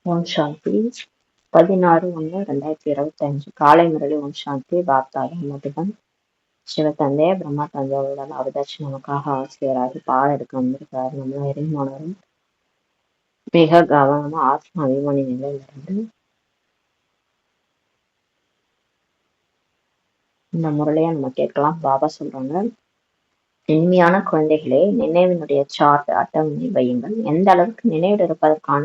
ஓம் சாந்தி 16/1/2025 காலை முரளி. ஓம் சாந்தி. பாப்தாதா மதுபன். சிவத்தந்தை பிரம்மா தந்தையோட அவதாட்சி நமக்காக ஆசிரியராகி பாடம் எடுக்க வந்திருக்காரு. நம்ம இறைமானவரும் மிக கவனமா ஆத்ம அபிமானி நிலையிலிருந்து இந்த முரளியை நம்ம கேட்கலாம். பாபா சொல்றாங்க, இனிமையான குழந்தைகளே, நினைவினுடைய சார்ட் அட்டவணை வையுங்கள். எந்த அளவுக்கு நினைவில் இருப்பதற்கான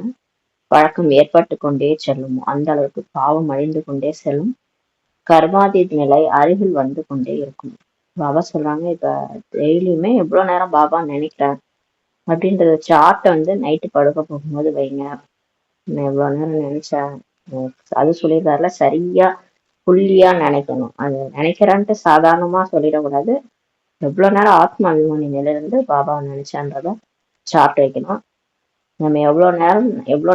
வழக்கம் ஏற்பட்டு கொண்டே செல்லுமோ அந்த அளவுக்கு பாவம் அழிந்து கொண்டே செல்லும். கர்மாதீத் நிலை அருகில் வந்து கொண்டே இருக்கும். பாபா சொல்றாங்க, இப்ப டெய்லியுமே எவ்வளவு நேரம் பாபா நினைக்கிறேன் அப்படின்றத சார்ட்டை நைட்டு படுக்க போகும்போது வைங்க. நான் எவ்வளவு நேரம் நினைச்சேன், அது சொல்லியிருக்காருல, சரியா புள்ளியா நினைக்கணும். அது நினைக்கிறேன்ட்டு சாதாரணமா சொல்லிடக்கூடாது. எவ்வளவு நேரம் ஆத்ம அபிமானி நிலையிலிருந்து பாபாவை நினைச்சேன்றத சார்ட் வைக்கணும். நம்ம எவ்வளவு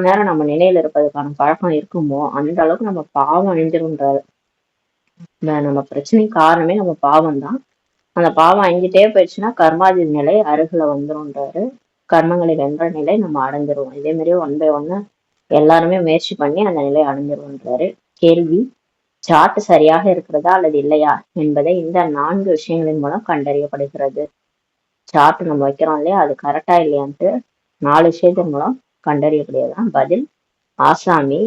நேரம் நம்ம நினைவில் இருப்பதற்கான பழக்கம் இருக்குமோ அந்த அளவுக்கு நம்ம பாவம் அழிஞ்சிருன்றாரு. நம்ம பிரச்சனைக்கு காரணமே நம்ம பாவம் தான். அந்த பாவம் அழிஞ்சிட்டே போயிடுச்சுன்னா கர்மாதி நிலை அருகில வந்துரும்ன்றாரு. கர்மங்களை வென்ற நிலை நம்ம அடைஞ்சிருவோம். இதே மாதிரி 1 by 1 எல்லாருமே முயற்சி பண்ணி அந்த நிலை அடைஞ்சிருவோன்றாரு. கேள்வி: சார்ட் சரியாக இருக்கிறதா அல்லது இல்லையா என்பதை இந்த 4 விஷயங்களின் மூலம் கண்டறியப்படுகிறது. சார்ட் நம்ம வைக்கிறோம் இல்லையா, அது கரெக்டா இல்லையான்ட்டு 4 விஷயத்தின் மூலம் கண்டறியக்கூடியதுதான். பதில்: ஆசாமி.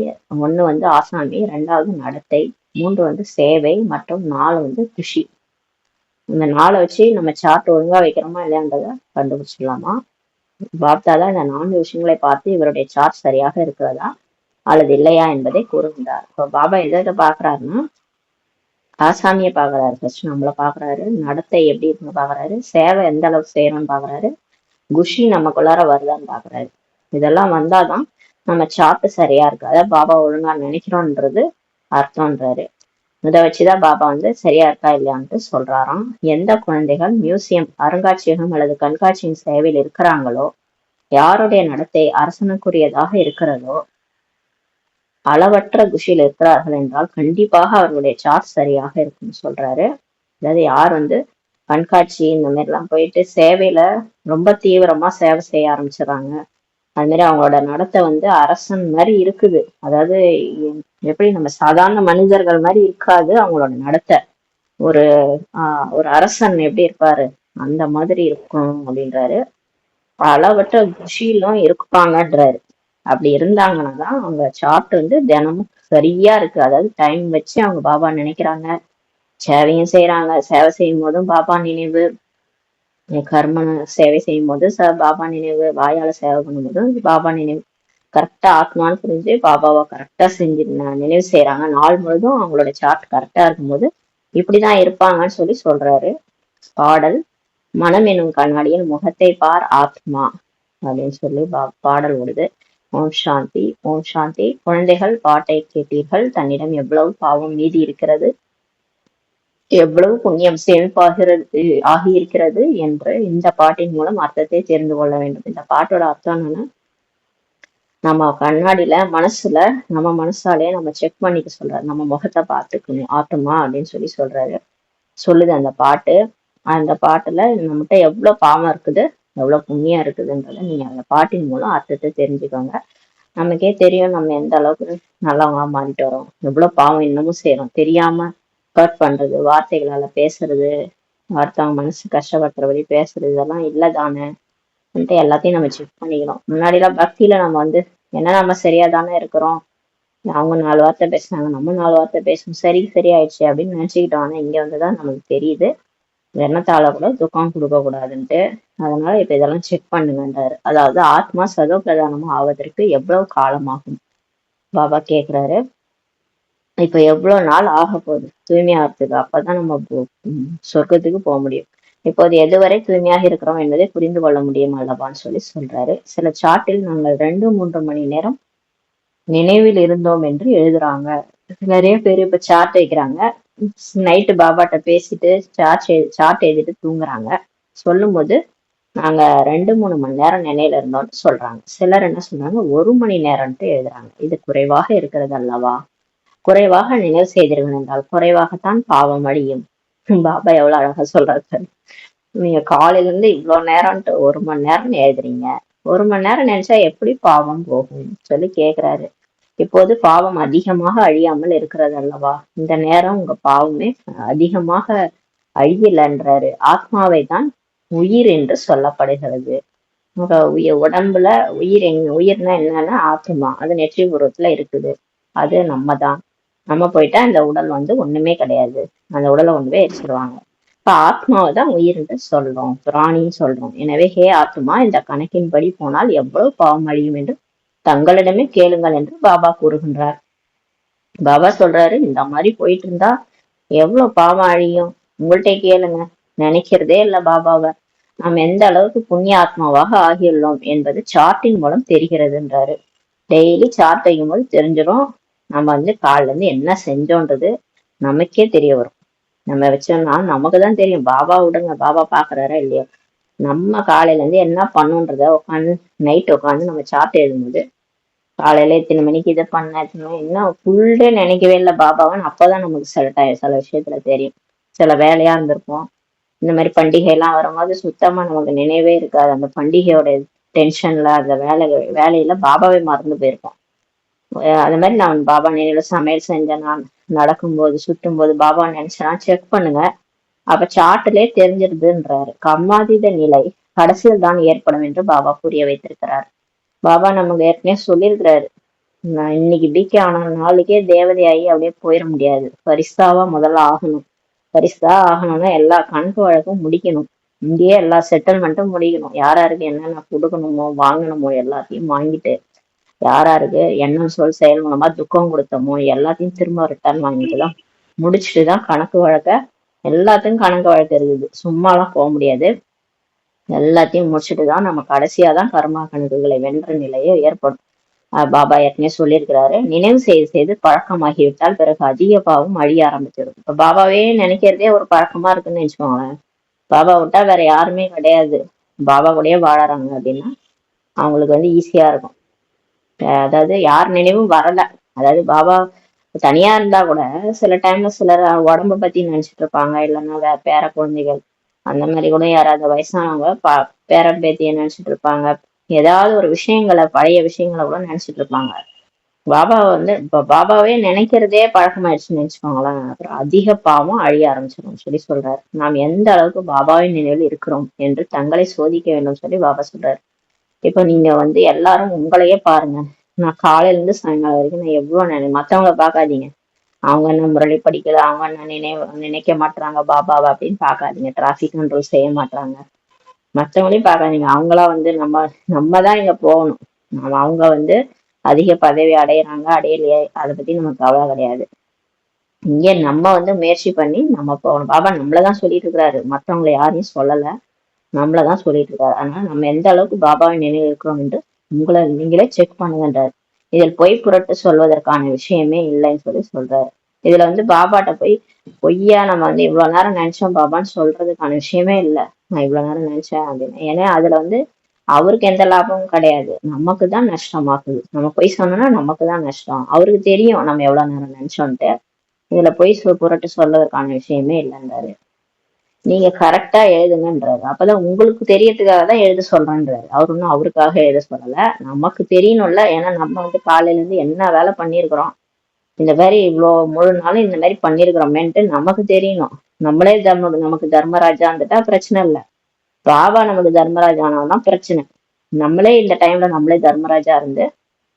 1 ஆசாமி, 2வது நடத்தை, 3 சேவை மற்றும் 4 குஷி. இந்த 4 வச்சு நம்ம சார்ட் ஒழுங்கா வைக்கிறோமா இல்லையான்றத கண்டுபிடிச்சிடலாமா. பாப்தாதா இந்த 4 விஷயங்களை பார்த்து இவருடைய சார்ட் சரியாக இருக்கிறதா அல்லது இல்லையா என்பதை கூறுகின்றார். இப்போ பாபா எதை பாக்குறாருன்னா, ஆசாமியை பாக்குறாரு, ஃபர்ஸ்ட் நம்மள பாக்குறாரு, நடத்தை எப்படி இருக்குன்னு பாக்குறாரு, சேவை எந்த அளவுக்கு செய்யறோம்னு பாக்குறாரு, குஷி நமக்குள்ளார வருதான்னு பாக்குறாரு. இதெல்லாம் வந்தாதான் நம்ம சார்ட் சரியா இருக்கு, அதாவது பாபா ஒழுங்கா நினைக்கிறோன்றது அர்த்தம்ன்றாரு. இதை வச்சுதான் பாபா சரியா இருக்கா இல்லையான்ட்டு சொல்றாராம். எந்த குழந்தைகள் மியூசியம், அருங்காட்சியகம் அல்லது கண்காட்சியின் சேவையில் இருக்கிறாங்களோ, யாருடைய நடத்தை அரசனுக்குரியதாக இருக்கிறதோ, அளவற்ற குஷியில் இருக்கிறார்கள் என்றால் கண்டிப்பாக அவர்களுடைய சார்ட் சரியாக இருக்குன்னு சொல்றாரு. அதாவது யார் கண்காட்சி இந்த மாதிரி எல்லாம் போயிட்டு சேவையில ரொம்ப தீவிரமா சேவை செய்ய ஆரம்பிச்சிடறாங்க, அது மாதிரி அவங்களோட நடத்தை அரசன் மாதிரி இருக்குது. அதாவது எப்படி நம்ம சாதாரண மனிதர்கள் மாதிரி இருக்காது அவங்களோட நடத்தை. ஒரு ஒரு அரசன் எப்படி இருப்பாரு அந்த மாதிரி இருக்கும் அப்படின்றாரு. அளவற்ற குஷியிலும் இருப்பாங்கன்றாரு. அப்படி இருந்தாங்கன்னா தான் அவங்க சார்ட் தினமும் சரியா இருக்கு. அதாவது டைம் வச்சு அவங்க பாபா நினைக்கிறாங்க, சேவையும் செய்யறாங்க. சேவை செய்யும் போதும் பாபா நினைவு, கர்ம சேவை செய்யும் போது பாபா நினைவு, வாயால சேவை பண்ணும்போதும் பாபா நினைவு. கரெக்டா ஆத்மான்னு புரிஞ்சு பாபாவை கரெக்டா செஞ்சு நினைவு செய்யறாங்க. நாள் முழுதும் அவங்களோட சார்ட் கரெக்டா இருக்கும்போது இப்படிதான் இருப்பாங்கன்னு சொல்றாரு. பாடல்: மனம் எனும் கண்ணாடியில் முகத்தை பார் ஆத்மா அப்படின்னு சொல்லி பாடல் ஓடுது. ஓம் சாந்தி. ஓம் சாந்தி. குழந்தைகள், பாட்டை கேட்டீர்கள். தன்னிடம் எவ்வளவு பாவம் மீதி இருக்கிறது, எவ்வளவு புண்ணியம் சேமிப்பாகிறது ஆகியிருக்கிறது என்று இந்த பாட்டின் மூலம் அர்த்தத்தை தெரிந்து கொள்ள வேண்டும். இந்த பாட்டோட அர்த்தம் என்னன்னா, நம்ம கண்ணாடியில நம்ம மனசாலே நம்ம செக் பண்ணிக்க சொல்றாரு. நம்ம முகத்தை பார்த்துக்கணும் ஆத்மா அப்படின்னு சொல்றாரு. சொல்லுது அந்த பாட்டு. அந்த பாட்டுல நம்மகிட்ட எவ்வளவு பாவம் இருக்குது, எவ்வளவு புண்ணியம் இருக்குதுன்றத நீங்க அந்த பாட்டின் மூலம் அர்த்தத்தை தெரிஞ்சுக்கோங்க. நமக்கே தெரியும் நம்ம எந்த அளவுக்கு நல்லவங்களா மாறிட்டு வரோம், எவ்வளவு பாவம் இன்னமும் செய்யறோம், தெரியாம ஹர்ட் பண்றது, வார்த்தைகளால பேசுறது, அடுத்தவங்க மனசு கஷ்டப்படுத்துறபடி பேசுறது, இதெல்லாம் இல்லதானே எல்லாத்தையும் நம்ம செக் பண்ணிக்கணும். முன்னாடி எல்லாம் பக்தியில நம்ம நம்ம சரியா தானே இருக்கிறோம், அவங்க 4 வார்த்தை பேசினாங்க, நம்ம 4 வார்த்தை பேசணும், சரியாயிடுச்சு அப்படின்னு நினைச்சுக்கிட்டோம். ஆனா இங்க வந்துதான் நமக்கு தெரியுது எண்ணத்தால கூட துக்கம் கொடுக்க கூடாதுன்ட்டு. அதனால இப்ப இதெல்லாம் செக் பண்ணுங்கன்றாரு. அதாவது ஆத்மா சதோ பிரதானமா ஆவதற்கு எவ்வளவு காலமாகும் பாபா கேக்குறாரு. இப்ப எவ்வளவு நாள் ஆக போகுது தூய்மையாகிறதுக்கு, அப்பதான் நம்ம சொர்க்கத்துக்கு போக முடியும். இப்போது எதுவரை தூய்மையாக இருக்கிறோம் என்பதை புரிந்து கொள்ள முடியும் அல்லவான்னு சொல்றாரு. சில சாட்டில் நாங்கள் 2-3 மணி நேரம் நினைவில் இருந்தோம் என்று எழுதுறாங்க. நிறைய பேர் இப்ப சார்ட் வைக்கிறாங்க, நைட்டு பாபாட்ட பேசிட்டு சார்ட் எழுதிட்டு தூங்குறாங்க. சொல்லும் போது நாங்க 2-3 மணி நேரம் நினைவுல இருந்தோம்னு சொல்றாங்க. சிலர் என்ன சொல்றாங்க, 1 மணி நேரம்ட்டு எழுதுறாங்க. இது குறைவாக இருக்கிறது அல்லவா? குறைவாக நினைவு செய்தீர்கள் என்றால் குறைவாகத்தான் பாவம் அழியும். பாபா எவ்வளவு அழகா சொல்றாரு. நீங்க காலையில இருந்து இவ்வளவு நேரம்ட்டு 1 மணி நேரம் எழுதுறீங்க, 1 மணி நேரம் நினைச்சா எப்படி பாவம் போகும் கேக்குறாரு. இப்போது பாவம் அதிகமாக அழியாமல் இருக்கிறது அல்லவா? இந்த நேரம் உங்க பாவமே அதிகமாக அழியலன்றாரு. ஆத்மாவை தான் உயிர் என்று சொல்லப்படுகிறது. உங்க உடம்புல உயிர்னா என்னன்னா ஆத்மா. அது நெற்றி புறத்துல இருக்குது. அது நம்ம தான். நம்ம போயிட்டா இந்த உடல் வந்து ஒண்ணுமே கிடையாது. அந்த உடலை ஒண்ணுமே எரிச்சிருவாங்க. இப்ப ஆத்மாவை தான் உயிர் என்று சொல்றோம், பிராணின்னு சொல்றோம். எனவே ஹே ஆத்மா, இந்த கணக்கின்படி போனால் எவ்வளவு பாவம் அழியும் என்று தங்களிடமே கேளுங்கள் என்று பாபா கூறுகின்றார். பாபா சொல்றாரு, இந்த மாதிரி போயிட்டு இருந்தா எவ்வளவு பாவம் அழியும், உங்கள்கிட்ட கேளுங்க. நினைக்கிறதே இல்ல பாபாவை. நாம் எந்த அளவுக்கு புண்ணிய ஆத்மாவாக ஆகியுள்ளோம் என்பது சார்ட்டின் மூலம் தெரிகிறதுன்றாரு. டெய்லி சார்ட் வைக்கும் போது தெரிஞ்சிடும் நம்ம வந்து காலில இருந்து என்ன செஞ்சோன்றது நமக்கே தெரிய வரும். நம்ம வச்சோம்னா நமக்கு தான் தெரியும். பாபா விடுங்க, பாபா பாக்குறாரா இல்லையா. நம்ம காலையில இருந்து என்ன பண்ணுன்றத உட்காந்து நைட் உட்காந்து நம்ம சார்ட் எழுதும்போது காலையில இத்தனை மணிக்கு இதை பண்ண என்ன ஃபுல் டே நினைக்கவே இல்லை பாபாவான்னு அப்பதான் நமக்கு சில விஷயத்துல தெரியும். சில வேலையா இருந்திருப்போம். இந்த மாதிரி பண்டிகை எல்லாம் வரும்போது சுத்தமா நமக்கு நினைவே இருக்காது. அந்த பண்டிகையோட டென்ஷன்ல அந்த வேலையில பாபாவே மறந்து போயிருப்போம். அது மாதிரி நான் பாபா நினைவுல சமையல் செஞ்சேன், நான் நடக்கும்போது சுற்றும் போது பாபா நினைச்சேன்னா செக் பண்ணுங்க. அப்ப சாட்டுலே தெரிஞ்சிருதுன்றாரு. கம்மாதீத நிலை கடைசியில் தான் ஏற்படும் என்று பாபா புரிய வைத்திருக்கிறார். பாபா நமக்கு ஏற்கனவே சொல்லியிருக்கிறாரு, நான் இன்னைக்கு பிகே ஆன நாளைக்கே தேவதையாகி அப்படியே போயிட முடியாது. பரிஸ்தாவா முதல்ல ஆகணும். பரிஸ்தா ஆகணும்னா எல்லா கணக்கு வழக்கும் முடிக்கணும். இங்கேயே எல்லா செட்டில்மெண்ட்டும் முடிக்கணும். யாராருக்கு என்னென்ன கொடுக்கணுமோ வாங்கணுமோ எல்லாத்தையும் வாங்கிட்டு, யாராருக்கு எண்ணம் சொல் செயல் மூலமா துக்கம் கொடுத்தோமோ எல்லாத்தையும் திரும்ப ரிட்டர்ன் வாங்கிட்டு தான் முடிச்சுட்டு தான் கணக்கு வழக்க எல்லாத்துக்கும் கணக்கு வழக்கு இருக்குது. சும்மாலாம் போக முடியாது. எல்லாத்தையும் முடிச்சுட்டு தான் நம்ம கடைசியா தான் கர்மா கணக்குகளை வென்ற நிலையே ஏற்படும். பாபா ஏற்கனவே சொல்லியிருக்கிறாரு, நினைவு செய்து செய்து பழக்கமாகிவிட்டால் பிறகு அதிக பாவம் அழிய ஆரம்பிச்சிடும். இப்ப பாபாவே நினைக்கிறதே ஒரு பழக்கமா இருக்குன்னு வச்சுக்கோங்களேன். பாபா விட்டா வேற யாருமே கிடையாது, பாபா கூடயே வாழறாங்க அப்படின்னா அவங்களுக்கு வந்து ஈஸியா இருக்கும். அதாவது யார் நினைவும் வரல. அதாவது பாபா தனியா இருந்தா கூட சில டைம்ல சிலர் உடம்ப பத்தி நினைச்சிட்டு இருப்பாங்க, இல்லைன்னா வேற பேர குழந்தைகள் அந்த மாதிரி கூட யாராவது வயசானவங்க பேர பேத்திய நினைச்சிட்டு இருப்பாங்க. ஏதாவது ஒரு விஷயங்களை பழைய விஷயங்களை கூட நினைச்சிட்டு இருப்பாங்க. பாபா வந்து இப்ப பாபாவே நினைக்கிறதே பழக்கமாயிடுச்சுன்னு நினைச்சுக்கோங்களேன். அப்புறம் அதிக பாவம் அழிய ஆரம்பிச்சிடும் சொல்லி சொல்றாரு. நாம் எந்த அளவுக்கு பாபாவின் நினைவில் இருக்கிறோம் என்று தங்களை சோதிக்க வேண்டும் சொல்லி பாபா சொல்றாரு. இப்ப நீங்க வந்து எல்லாரும் உங்களையே பாருங்க. நான் காலையில இருந்து சாயங்காலம் வரைக்கும் நான் எவ்வளவு மத்தவங்கள பாக்காதீங்க. அவங்க என்ன முரளி படிக்கல, அவங்க என்ன நினைக்க மாட்டாங்க பாபாவை அப்படின்னு பாக்காதீங்க. டிராபிக் கண்ட்ரோல் செய்ய மாட்டாங்க, மற்றவங்களையும் பாக்காதீங்க. அவங்களா வந்து நம்ம தான் இங்க போகணும். அவங்க வந்து அதிக பதவி அடையிறாங்க அடையலையே அதை பத்தி நமக்கு கவலை கிடையாது. இங்க நம்ம வந்து முயற்சி பண்ணி நம்ம போகணும். பாபா நம்மளதான் சொல்லிட்டு இருக்கிறாரு, மற்றவங்களை யாரையும் சொல்லல, நம்மளதான் சொல்லிட்டு இருக்காரு. அதனால நம்ம எந்த அளவுக்கு பாபாவின் நினைவு இருக்கிறோம் என்று உங்களை நீங்களே செக் பண்ணுங்கன்றாரு. இதில் பொய் புரட்டு சொல்வதற்கான விஷயமே இல்லைன்னு சொல்லி சொல்றாரு. இதுல வந்து பாபாட்ட போய் பொய்யா நம்ம வந்து இவ்வளவு நேரம் நினைச்சோம் பாபான்னு சொல்றதுக்கான விஷயமே இல்லை. நான் இவ்வளவு நேரம் நினைச்சேன் அப்படின்னு. ஏன்னா அதுல வந்து அவருக்கு எந்த லாபமும் கிடையாது, நமக்கு தான் நஷ்டமாக்குது. நம்ம பொய் சொன்னோம்னா நமக்கு தான் நஷ்டம். அவருக்கு தெரியும் நம்ம எவ்வளவு நேரம் நினைச்சோன்ட்டு. இதுல பொய் புரட்டு சொல்றதுக்கான விஷயமே இல்லைன்றாரு. நீங்க கரெக்டா எழுதுங்கன்றாரு. அப்பதான் உங்களுக்கு தெரியறதுக்காக தான் எழுத சொல்றேன்றாரு. அவர் ஒன்னும் அவருக்காக எழுத சொல்லல, நமக்கு தெரியணும்ல. ஏன்னா நம்ம வந்து காலையில இருந்து என்ன வேலை பண்ணிருக்கிறோம், இந்த மாதிரி இவ்வளவு முழு நாளும் இந்த மாதிரி பண்ணிருக்கிறோமேன்ட்டு நமக்கு தெரியணும். நம்மளே நமக்கு தர்மராஜா இருந்துட்டா பிரச்சனை இல்லை. பாபா நமக்கு தர்மராஜா ஆனால்தான் பிரச்சனை. நம்மளே இந்த டைம்ல நம்மளே தர்மராஜா இருந்து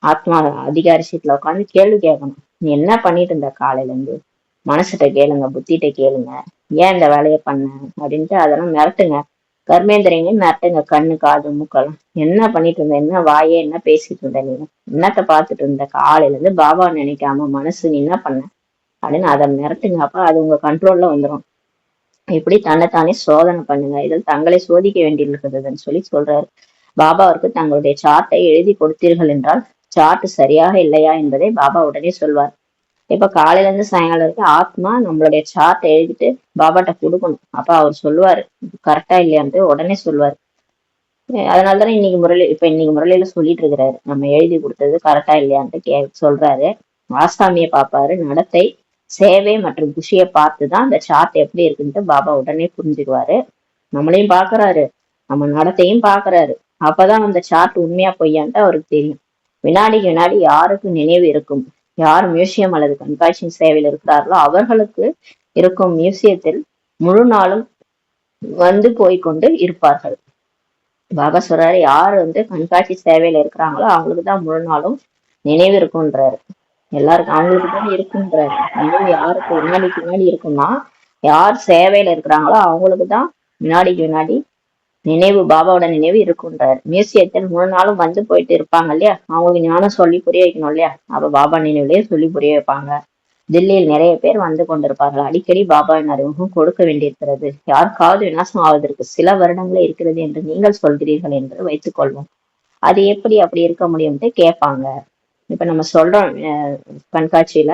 ஆத்மா அதிகாரி சீட்ல உட்காந்து கேள்வி கேட்கணும். நீ என்ன பண்ணிட்டு இருந்த காலையில இருந்து, மனசுகிட்ட கேளுங்க, புத்திட்ட கேளுங்க, ஏன் இந்த வேலையை பண்ண அப்படின்ட்டு அதெல்லாம் மிரட்டுங்க. கர்மேந்திரியங்க மிரட்டுங்க, கண்ணு காது மூக்கெல்லாம். என்ன பண்ணிட்டு இருந்த, என்ன வாயே என்ன பேசிட்டு இருந்த, நீ என்னத்த பாத்துட்டு இருந்த காலையில இருந்து, பாபா நினைக்காம மனசு நீ என்ன பண்ண அப்படின்னு அதை மிரட்டுங்க. அப்ப அது உங்க கண்ட்ரோல்ல வந்துடும். இப்படி தன்னைத்தானே சோதனை பண்ணுங்க, இதில் தங்களை சோதிக்க வேண்டியிருக்கிறதுன்னு சொல்லி சொல்றாரு. பாபா அவருக்கு தங்களுடைய சார்ட்டை எழுதி கொடுத்தீர்கள் என்றால் சார்ட் சரியாக இல்லையா என்பதை பாபா உடனே சொல்வார். இப்ப காலையில இருந்து சாயங்காலம் வரைக்கும் ஆத்மா நம்மளுடைய சார்ட் எழுதிட்டு பாபாட்ட கொடுக்கணும். அப்ப அவர் சொல்லுவாரு கரெக்டா இல்லையான்ட்டு உடனே சொல்லுவாரு. அதனாலதானே இன்னைக்கு முரளியில சொல்லிட்டு இருக்கிறாரு, நம்ம எழுதி கொடுத்தது கரெக்டா இல்லையான்ட்டு சொல்றாரு. ஆசாமியை பார்ப்பாரு, நடத்தை சேவை மற்றும் குஷியை பார்த்துதான் அந்த சார்ட் எப்படி இருக்குன்ட்டு பாபா உடனே புரிஞ்சுக்குவாரு. நம்மளையும் பாக்குறாரு, நம்ம நடத்தையும் பாக்குறாரு. அப்பதான் அந்த சார்ட் உண்மையா பொய்யான்ட்டு அவருக்கு தெரியும். வினாடிக்கு வினாடி யாருக்கு நினைவு இருக்கும், யார் மியூசியம் அல்லது கண்காட்சி சேவையில் இருக்கிறார்களோ அவர்களுக்கு இருக்கும் மியூசியத்தில் முழு நாளும் வந்து போய்கொண்டு இருப்பார்கள். பாபா சொல்றாரு, யார் கண்காட்சி சேவையில இருக்கிறாங்களோ அவங்களுக்கு தான் முழு நாளும் நினைவு இருக்குன்றாரு. எல்லாருக்கும் அவங்களுக்கு தான் இருக்குன்றாரு. நினைவு யாருக்கு வினாடிக்கு வினாடி இருக்குன்னா, யார் சேவையில இருக்கிறாங்களோ அவங்களுக்கு தான் வினாடிக்கு வினாடி நினைவு, பாபாவோட நினைவு இருக்குன்றாரு. மியூசியத்தில் முழு நாளும் வந்து போயிட்டு இருப்பாங்க இல்லையா, அவங்களுக்கு ஞானம் சொல்லி புரிய வைக்கணும் இல்லையா, அப்ப பாபா நினைவுலயே சொல்லி புரிய வைப்பாங்க. தில்லியில் நிறைய பேர் வந்து கொண்டிருப்பார்கள். அடிக்கடி பாபாவின் அறிமுகம் கொடுக்க வேண்டியிருக்கிறது. யாருக்காவது விநாசம் ஆவதற்கு சில வருடங்களே இருக்கிறது என்று நீங்கள் சொல்கிறீர்கள் என்று வைத்துக் கொள்வோம். அது எப்படி அப்படி இருக்க முடியும்ட்டு கேட்பாங்க. இப்ப நம்ம சொல்றோம் கண்காட்சியில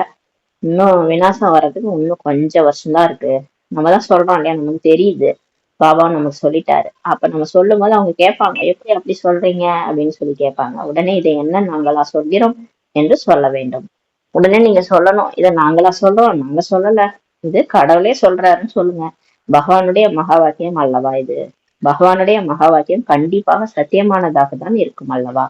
இன்னும் விநாசம் வர்றதுக்கு இன்னும் கொஞ்சம் வருஷம்தான் இருக்கு. நம்ம தான் சொல்றோம் இல்லையா, நமக்கு தெரியுது, பாபா நமக்கு சொல்லிட்டாரு. அப்ப நம்ம சொல்லும் போது அவங்க கேட்பாங்க, எப்படி அப்படி சொல்றீங்க அப்படின்னு சொல்லி கேட்பாங்க. உடனே இதை என்ன நாங்களா சொல்கிறோம் என்று சொல்ல வேண்டும். உடனே நீங்க சொல்லணும், இதை நாங்களா சொல்றோம், நாங்க சொல்லல, இது கடவுளே சொல்றாருன்னு சொல்லுங்க. பகவானுடைய மகா வாக்கியம் அல்லவா இது, பகவானுடைய மகா வாக்கியம் கண்டிப்பாக சத்தியமானதாக தான் இருக்கும் அல்லவா.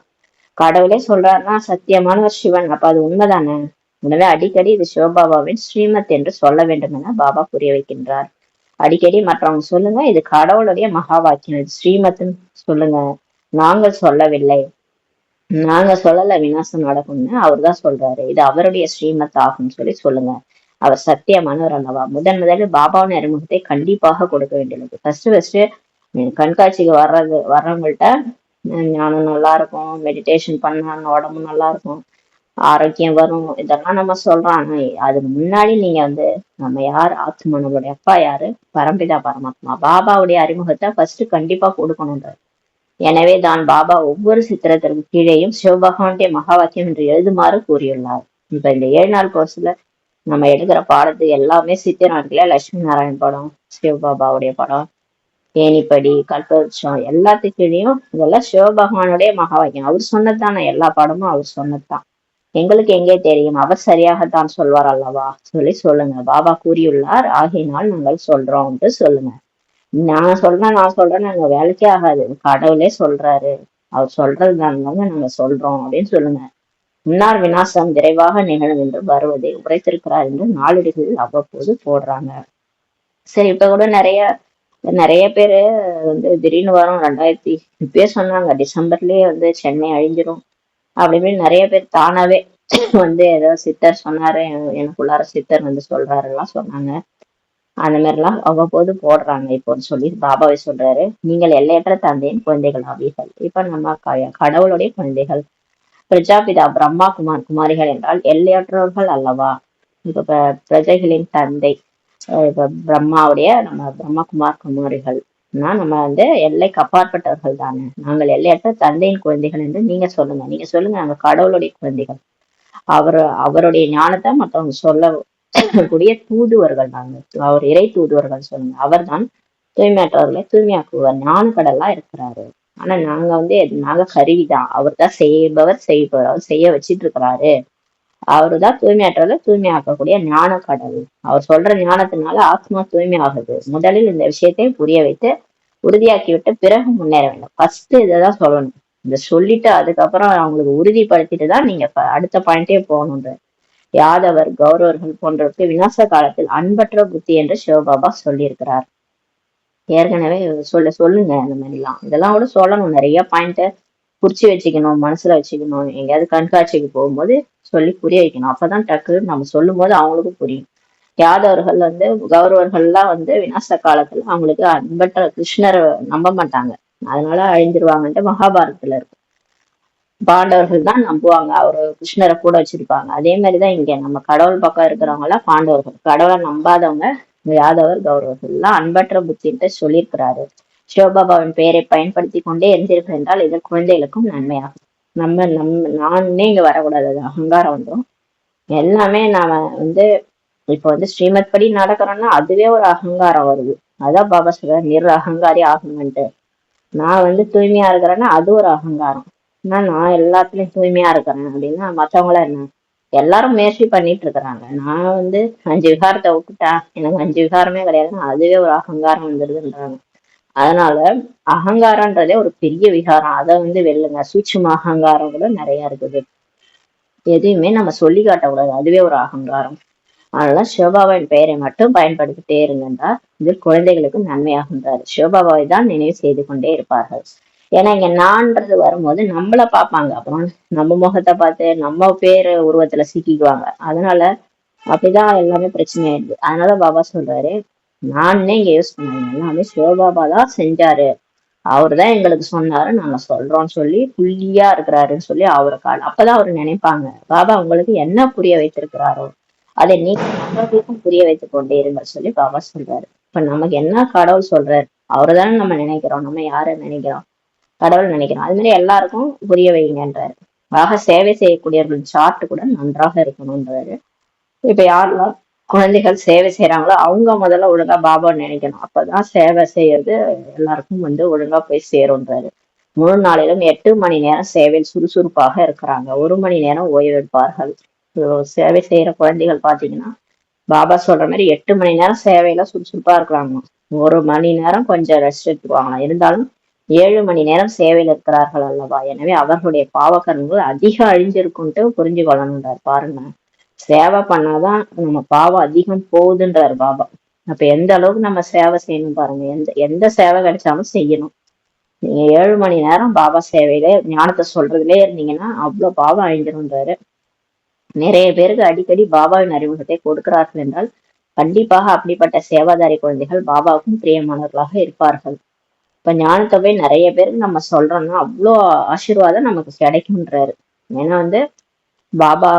கடவுளே சொல்றாருன்னா சத்தியமானவர் சிவன், அப்ப அது உண்மைதானே. எனவே அடிக்கடி இது சிவபாபாவின் ஸ்ரீமத் என்று சொல்ல வேண்டும் என பாபா புரிய வைக்கின்றார். அடிக்கடி மற்றவங்க சொல்லுங்க, இது கடவுளுடைய மகா வாக்கியம், இது ஸ்ரீமத்ன்னு சொல்லுங்க, நாங்கள் சொல்லவில்லை, நாங்க சொல்லல விநாசம் நடக்கும்னு அவர் தான் சொல்றாரு, இது அவருடைய ஸ்ரீமத் ஆகும்னு சொல்லி சொல்லுங்க. அவர் சத்தியமானவர் அல்லவா. முதலில் பாபாவின் அறிமுகத்தை கண்டிப்பாக கொடுக்க வேண்டியது. ஃபர்ஸ்ட் கண்காட்சிக்கு வர்றவங்கள்ட்ட ஞானம் நல்லா இருக்கும், மெடிடேஷன் பண்ணா உடம்பு நல்லா இருக்கும், ஆரோக்கியம் வரும், இதெல்லாம் நம்ம சொல்றோம். ஆனா அதுக்கு முன்னாடி நீங்க நம்ம யார், ஆத்மா, நம்மளுடைய அப்பா யாரு, பரம்பிதா பரமாத்மா, பாபாவுடைய அறிமுகத்தை ஃபர்ஸ்ட் கண்டிப்பா கொடுக்கணுன்றார். எனவே தான் பாபா ஒவ்வொரு சித்திரத்திற்கு கீழேயும் சிவபகவானுடைய மகா வாக்கியம் என்று எழுதுமாறு கூறியுள்ளார். இப்ப இந்த 7 நாள் கோர்ஸ்ல நம்ம எடுக்கிற பாடத்து எல்லாமே சித்திரம் இருக்குல்ல, லட்சுமி நாராயண் படம், சிவபாபாவுடைய படம், ஏணிப்படி, கல்பவருஷம், எல்லாத்துக்கிட்டையும் இதெல்லாம் சிவபகவானுடைய மகா வாக்கியம். அவர் சொன்னதுதானே, எல்லா பாடமும் அவர் சொன்னதுதான். எங்களுக்கு எங்கே தெரியும், அவர் சரியாகத்தான் சொல்வார் அல்லவா சொல்லி சொல்லுங்க. பாபா கூறியுள்ளார், ஆகையினால் நாங்கள் சொல்றோம்ட்டு சொல்லுங்க. நான் சொல்றேன்னு நாங்க வேலைக்கே ஆகாது, கடவுளே சொல்றாரு, அவர் சொல்றதுனால நாங்க சொல்றோம் அப்படின்னு சொல்லுங்க. முன்னார் விநாசம் விரைவாக நிகழும் என்று வருவதை உரைத்திருக்கிறார் என்று நாளிதழ்களில் அவ்வப்போது போடுறாங்க. சரி, இப்ப கூட நிறைய நிறைய பேரு திடீர்னு வரும் 2000 இப்பயே சொன்னாங்க டிசம்பர்லயே சென்னை அழிஞ்சிரும் அப்படின்னு நிறைய பேர் தானாவே ஏதோ சித்தர் சொன்னாரு, எனக்குள்ளார சித்தர் சொல்றாரு எல்லாம் சொன்னாங்க. அந்த மாதிரி எல்லாம் அவ்வப்போது போடுறாங்க. இப்போ சொல்லி பாபாவை சொல்றாரு, நீங்கள் எல்லையற்ற தந்தையின் குழந்தைகள் ஆவீர்கள். இப்ப நம்ம கடவுளுடைய குழந்தைகள். பிரஜாபிதா பிரம்மா குமாரிகள் என்றால் எல்லையற்றவர்கள் அல்லவா. இப்ப பிரஜைகளின் தந்தை இப்ப பிரம்மாவுடைய நம்ம குமாரிகள் நம்ம எல்லைக்கு அப்பாற்பட்டவர்கள் தானே. நாங்கள் எல்லையற்ற தந்தையின் குழந்தைகள் என்று நீங்க சொல்லுங்க. நீங்க சொல்லுங்க, நாங்க கடவுளுடைய குழந்தைகள். அவருடைய ஞானத்தை மற்றவங்க சொல்லக்கூடிய தூதுவர்கள் நாங்கள், அவர் இறை தூதுவர்கள் சொல்லுங்க. அவர் தான் தூய்மையற்றவர்களை தூய்மையாக்குவார், ஞான கடலா இருக்கிறாரு. ஆனா நாங்க கருவிதான், அவர் தான் செய்பவர், அவர் செய்ய வச்சிட்டு இருக்கிறாரு. அவருதான் தூய்மையற்றவர்களை தூய்மையாக்கக்கூடிய ஞான கடல். அவர் சொல்ற ஞானத்தினால ஆத்மா தூய்மை ஆகுது. முதலில் இந்த விஷயத்தை புரிய வைத்து உறுதியாக்கி விட்டு பிறகு முன்னேற வேண்டும். ஃபர்ஸ்ட் இதைதான் சொல்லணும். இதை சொல்லிட்டு அதுக்கப்புறம் அவங்களுக்கு உறுதிப்படுத்திட்டு தான் நீங்க அடுத்த பாயிண்டே போகணுன்ற. யாதவர், கௌரவர்கள் போன்றவருக்கு விநாச காலத்தில் அன்பற்ற புத்தி என்று சிவபாபா சொல்லியிருக்கிறார். ஏற்கனவே சொல்லுங்க இந்த மாதிரிலாம். இதெல்லாம் கூட சொல்லணும், நிறைய பாயிண்ட குறிச்சு வச்சுக்கணும், மனசுல வச்சுக்கணும். எங்கேயாவது கண்காட்சிக்கு போகும்போது சொல்லி புரிய வைக்கணும். அப்பதான் டக்குன்னு நம்ம சொல்லும் போது அவங்களுக்கும் புரியும். யாதவர்கள் கௌரவர்கள்லாம் விநாச காலத்துல அவங்களுக்கு அன்பற்ற கிருஷ்ணரை நம்ப மாட்டாங்க, அதனால அழிஞ்சிருவாங்கன்ட்டு மகாபாரதத்துல இருக்கு. பாண்டவர்கள் தான் நம்புவாங்க, அவரு கிருஷ்ணரை கூட வச்சிருப்பாங்க. அதே மாதிரிதான் இங்க நம்ம கடவுள் பக்கம் இருக்கிறவங்க எல்லாம் பாண்டவர்கள். கடவுளை நம்பாதவங்க யாதவர் கௌரவர்கள் எல்லாம் அன்பற்ற புத்தின்ட்டு சொல்லியிருக்கிறாரு. சிவபாபாவின் பெயரை பயன்படுத்தி கொண்டே இருந்திருக்க என்றால் இது குழந்தைகளுக்கும் நன்மையாகும். நானே இங்க வரக்கூடாது, அகங்காரம் வந்துடும். எல்லாமே நாம இப்ப ஸ்ரீமத் படி நடக்கிறோம்னா அதுவே ஒரு அகங்காரம் வருது. அதான் பாபா சொல்ற, நிர் அகங்காரி ஆகணும்ட்டு. நான் தூய்மையா இருக்கிறேன்னா அது ஒரு அகங்காரம். நான் எல்லாத்துலயும் தூய்மையா இருக்கிறேன் அப்படின்னா மத்தவங்கள என்ன, எல்லாரும் முயற்சி பண்ணிட்டு இருக்கிறாங்க. நான் 5 விகாரத்தை விட்டுட்டா எனக்கு 5 விகாரமே கிடையாதுன்னா அதுவே ஒரு அகங்காரம் வந்துருதுன்றாங்க. அதனால அகங்காரன்றதே ஒரு பெரிய விகாரம். அதை வெல்லுங்க. சூட்சும அகங்காரம் கூட நிறைய இருக்குது. எதையுமே நம்ம சொல்லி காட்டக்கூடாது, அதுவே ஒரு அகங்காரம். அதனால சிவபாபாவின் பெயரை மட்டும் பயன்படுத்திட்டே இருங்கன்றா. இது குழந்தைகளுக்கு நன்மையாகின்றார். சிவபாபாவை தான் நினைவு செய்து கொண்டே இருப்பார்கள். ஏன்னா இங்க நான்றது வரும்போது நம்மள பார்ப்பாங்க, அப்புறம் நம்ம முகத்தை பார்த்து நம்ம பேரு உருவத்துல சிக்கிக்குவாங்க. அதனால அப்படிதான் எல்லாமே பிரச்சனை ஆயிடுது. அதனால பாபா சொல்றாரு, நானே இங்க யூஸ் பண்ணாங்க, எல்லாமே சிவபாபா தான் செஞ்சாரு, அவருதான் எங்களுக்கு சொன்னாரு, நாங்க சொல்றோம்னு சொல்லி புள்ளியா இருக்கிறாருன்னு சொல்லி அவரை அப்பதான் அவரு நினைப்பாங்க, பாபா உங்களுக்கு என்ன புரிய வைத்திருக்கிறாரோ அதை நீங்க மற்றவர்களுக்கும் புரிய வைத்துக் கொண்டே இருங்கள் சொல்லி பாபா சொல்றாரு. இப்ப நமக்கு என்ன கடவுள் சொல்றாரு, அவருதானே நம்ம நினைக்கிறோம், நம்ம யார நினைக்கிறோம், கடவுள் நினைக்கிறோம். அது மாதிரி எல்லாருக்கும் புரிய வைங்கன்றாரு. ஆக சேவை செய்யக்கூடியவர்களின் சார்ட் கூட நன்றாக இருக்கணும்ன்றாரு. இப்ப யாரெல்லாம் குழந்தைகள் சேவை செய்யறாங்களோ அவங்க முதல்ல ஒழுங்கா பாபா நினைக்கணும். அப்பதான் சேவை செய்யறது எல்லாருக்கும் ஒழுங்கா போய் சேரும்ன்றாரு. முழு நாளிலும் 8 மணி நேரம் சேவையில் சுறுசுறுப்பாக இருக்கிறாங்க, 1 மணி நேரம் ஓய்வெடுப்பார்கள். சேவை செய்யற குழந்தைகள் பாத்தீங்கன்னா பாபா சொல்ற மாதிரி 8 மணி நேரம் சேவையில சுறுசுறுப்பா இருக்கிறாங்க, 1 மணி நேரம் கொஞ்சம் ரெஸ்ட் எடுத்துக்குவாங்களாம். இருந்தாலும் 7 மணி நேரம் சேவையில் இருக்கிறார்கள் அல்லவா, எனவே அவர்களுடைய பாவக்கர்மங்கள் அதிக அழிஞ்சிருக்குன்ட்டு புரிஞ்சு கொள்ளணுன்றார். பாருங்க, சேவை பண்ணாதான் நம்ம பாவம் அதிகம் போகுதுன்றாரு பாபா. அப்ப எந்த அளவுக்கு நம்ம சேவை செய்யணும் பாருங்க. எந்த எந்த சேவை கிடைச்சாலும் செய்யணும். நீங்க 7 மணி நேரம் பாபா சேவையில ஞானத்தை சொல்றதுலயே இருந்தீங்கன்னா அவ்வளவு பாவம் அழிஞ்சிரும்ன்றாரு. நிறைய பேருக்கு அடிக்கடி பாபாவின் அறிமுகத்தை கொடுக்கிறார்கள் என்றால் கண்டிப்பாக அப்படிப்பட்ட சேவாதாரி குழந்தைகள் பாபாவுக்கும் பிரியமானவர்களாக இருப்பார்கள். இப்ப ஞானத்தொகை நிறைய பேருக்கு நம்ம சொல்றோம்னா அவ்வளோ ஆசீர்வாதம் நமக்கு கிடைக்கும்ன்றாரு. ஏன்னா பாபா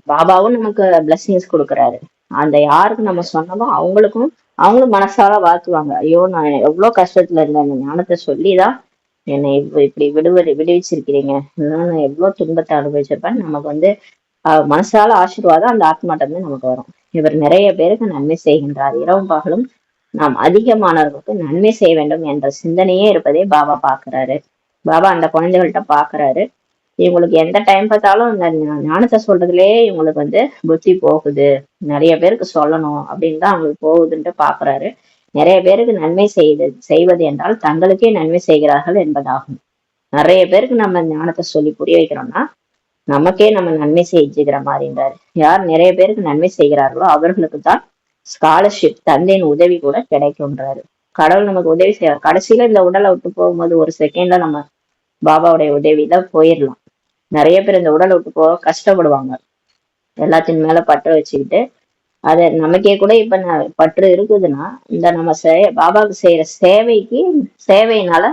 பாபாவும் நமக்கு பிளஸ்ஸிங்ஸ் கொடுக்குறாரு. அந்த யாருக்கு நம்ம சொன்னோமோ அவங்களும் மனசால வாழ்த்துவாங்க. ஐயோ, நான் எவ்வளவு கஷ்டத்துல இருந்தேன், அந்த ஞானத்தை சொல்லிதான் என்னை இப்படி விடுவிச்சிருக்கிறீங்க, நான் எவ்வளவு துன்பத்தை அனுபவிச்சிருப்பேன். நமக்கு மனசால ஆசீர்வாதம் அந்த ஆத்மாட்டம் நமக்கு வரும். இவர் நிறைய பேருக்கு நன்மை செய்கின்றார். இரவும் பகலும் நாம் அதிகமானவர்களுக்கு நன்மை செய்ய வேண்டும் என்ற சிந்தனையே இருப்பதே பாபா பாக்குறாரு. பாபா அந்த குழந்தைகள்கிட்ட பாக்குறாரு, இவங்களுக்கு எந்த டைம் பார்த்தாலும் இந்த ஞானத்தை சொல்றதுலயே இவங்களுக்கு புத்தி போகுது, நிறைய பேருக்கு சொல்லணும் அப்படின்னு தான் அவங்களுக்கு போகுதுன்ட்டு பாக்குறாரு. நிறைய பேருக்கு நன்மை செய்வது என்றால் தங்களுக்கே நன்மை செய்கிறார்கள் என்பதாகும். நிறைய பேருக்கு நம்ம ஞானத்தை சொல்லி புரிய வைக்கிறோம்னா நமக்கே நம்ம நன்மை செஞ்சுக்கிற மாதிரின்றாரு. யார் நிறைய பேருக்கு நன்மை செய்கிறார்களோ அவர்களுக்கு தான் ஸ்காலர்ஷிப், தந்தையின் உதவி கூட கிடைக்கும்ன்றாரு. கடவுள் நமக்கு உதவி செய்வார். கடைசியில இந்த உடலை விட்டு போகும்போது ஒரு செகண்ட்ல நம்ம பாபாவுடைய உதவியில போயிடலாம். நிறைய பேர் இந்த உடலை விட்டு போக கஷ்டப்படுவாங்க, எல்லாத்தின் மேல பற்று வச்சுக்கிட்டு. அது நமக்கே கூட இப்ப பற்று இருக்குதுன்னா இந்த நம்ம பாபாவுக்கு செய்யற சேவையினால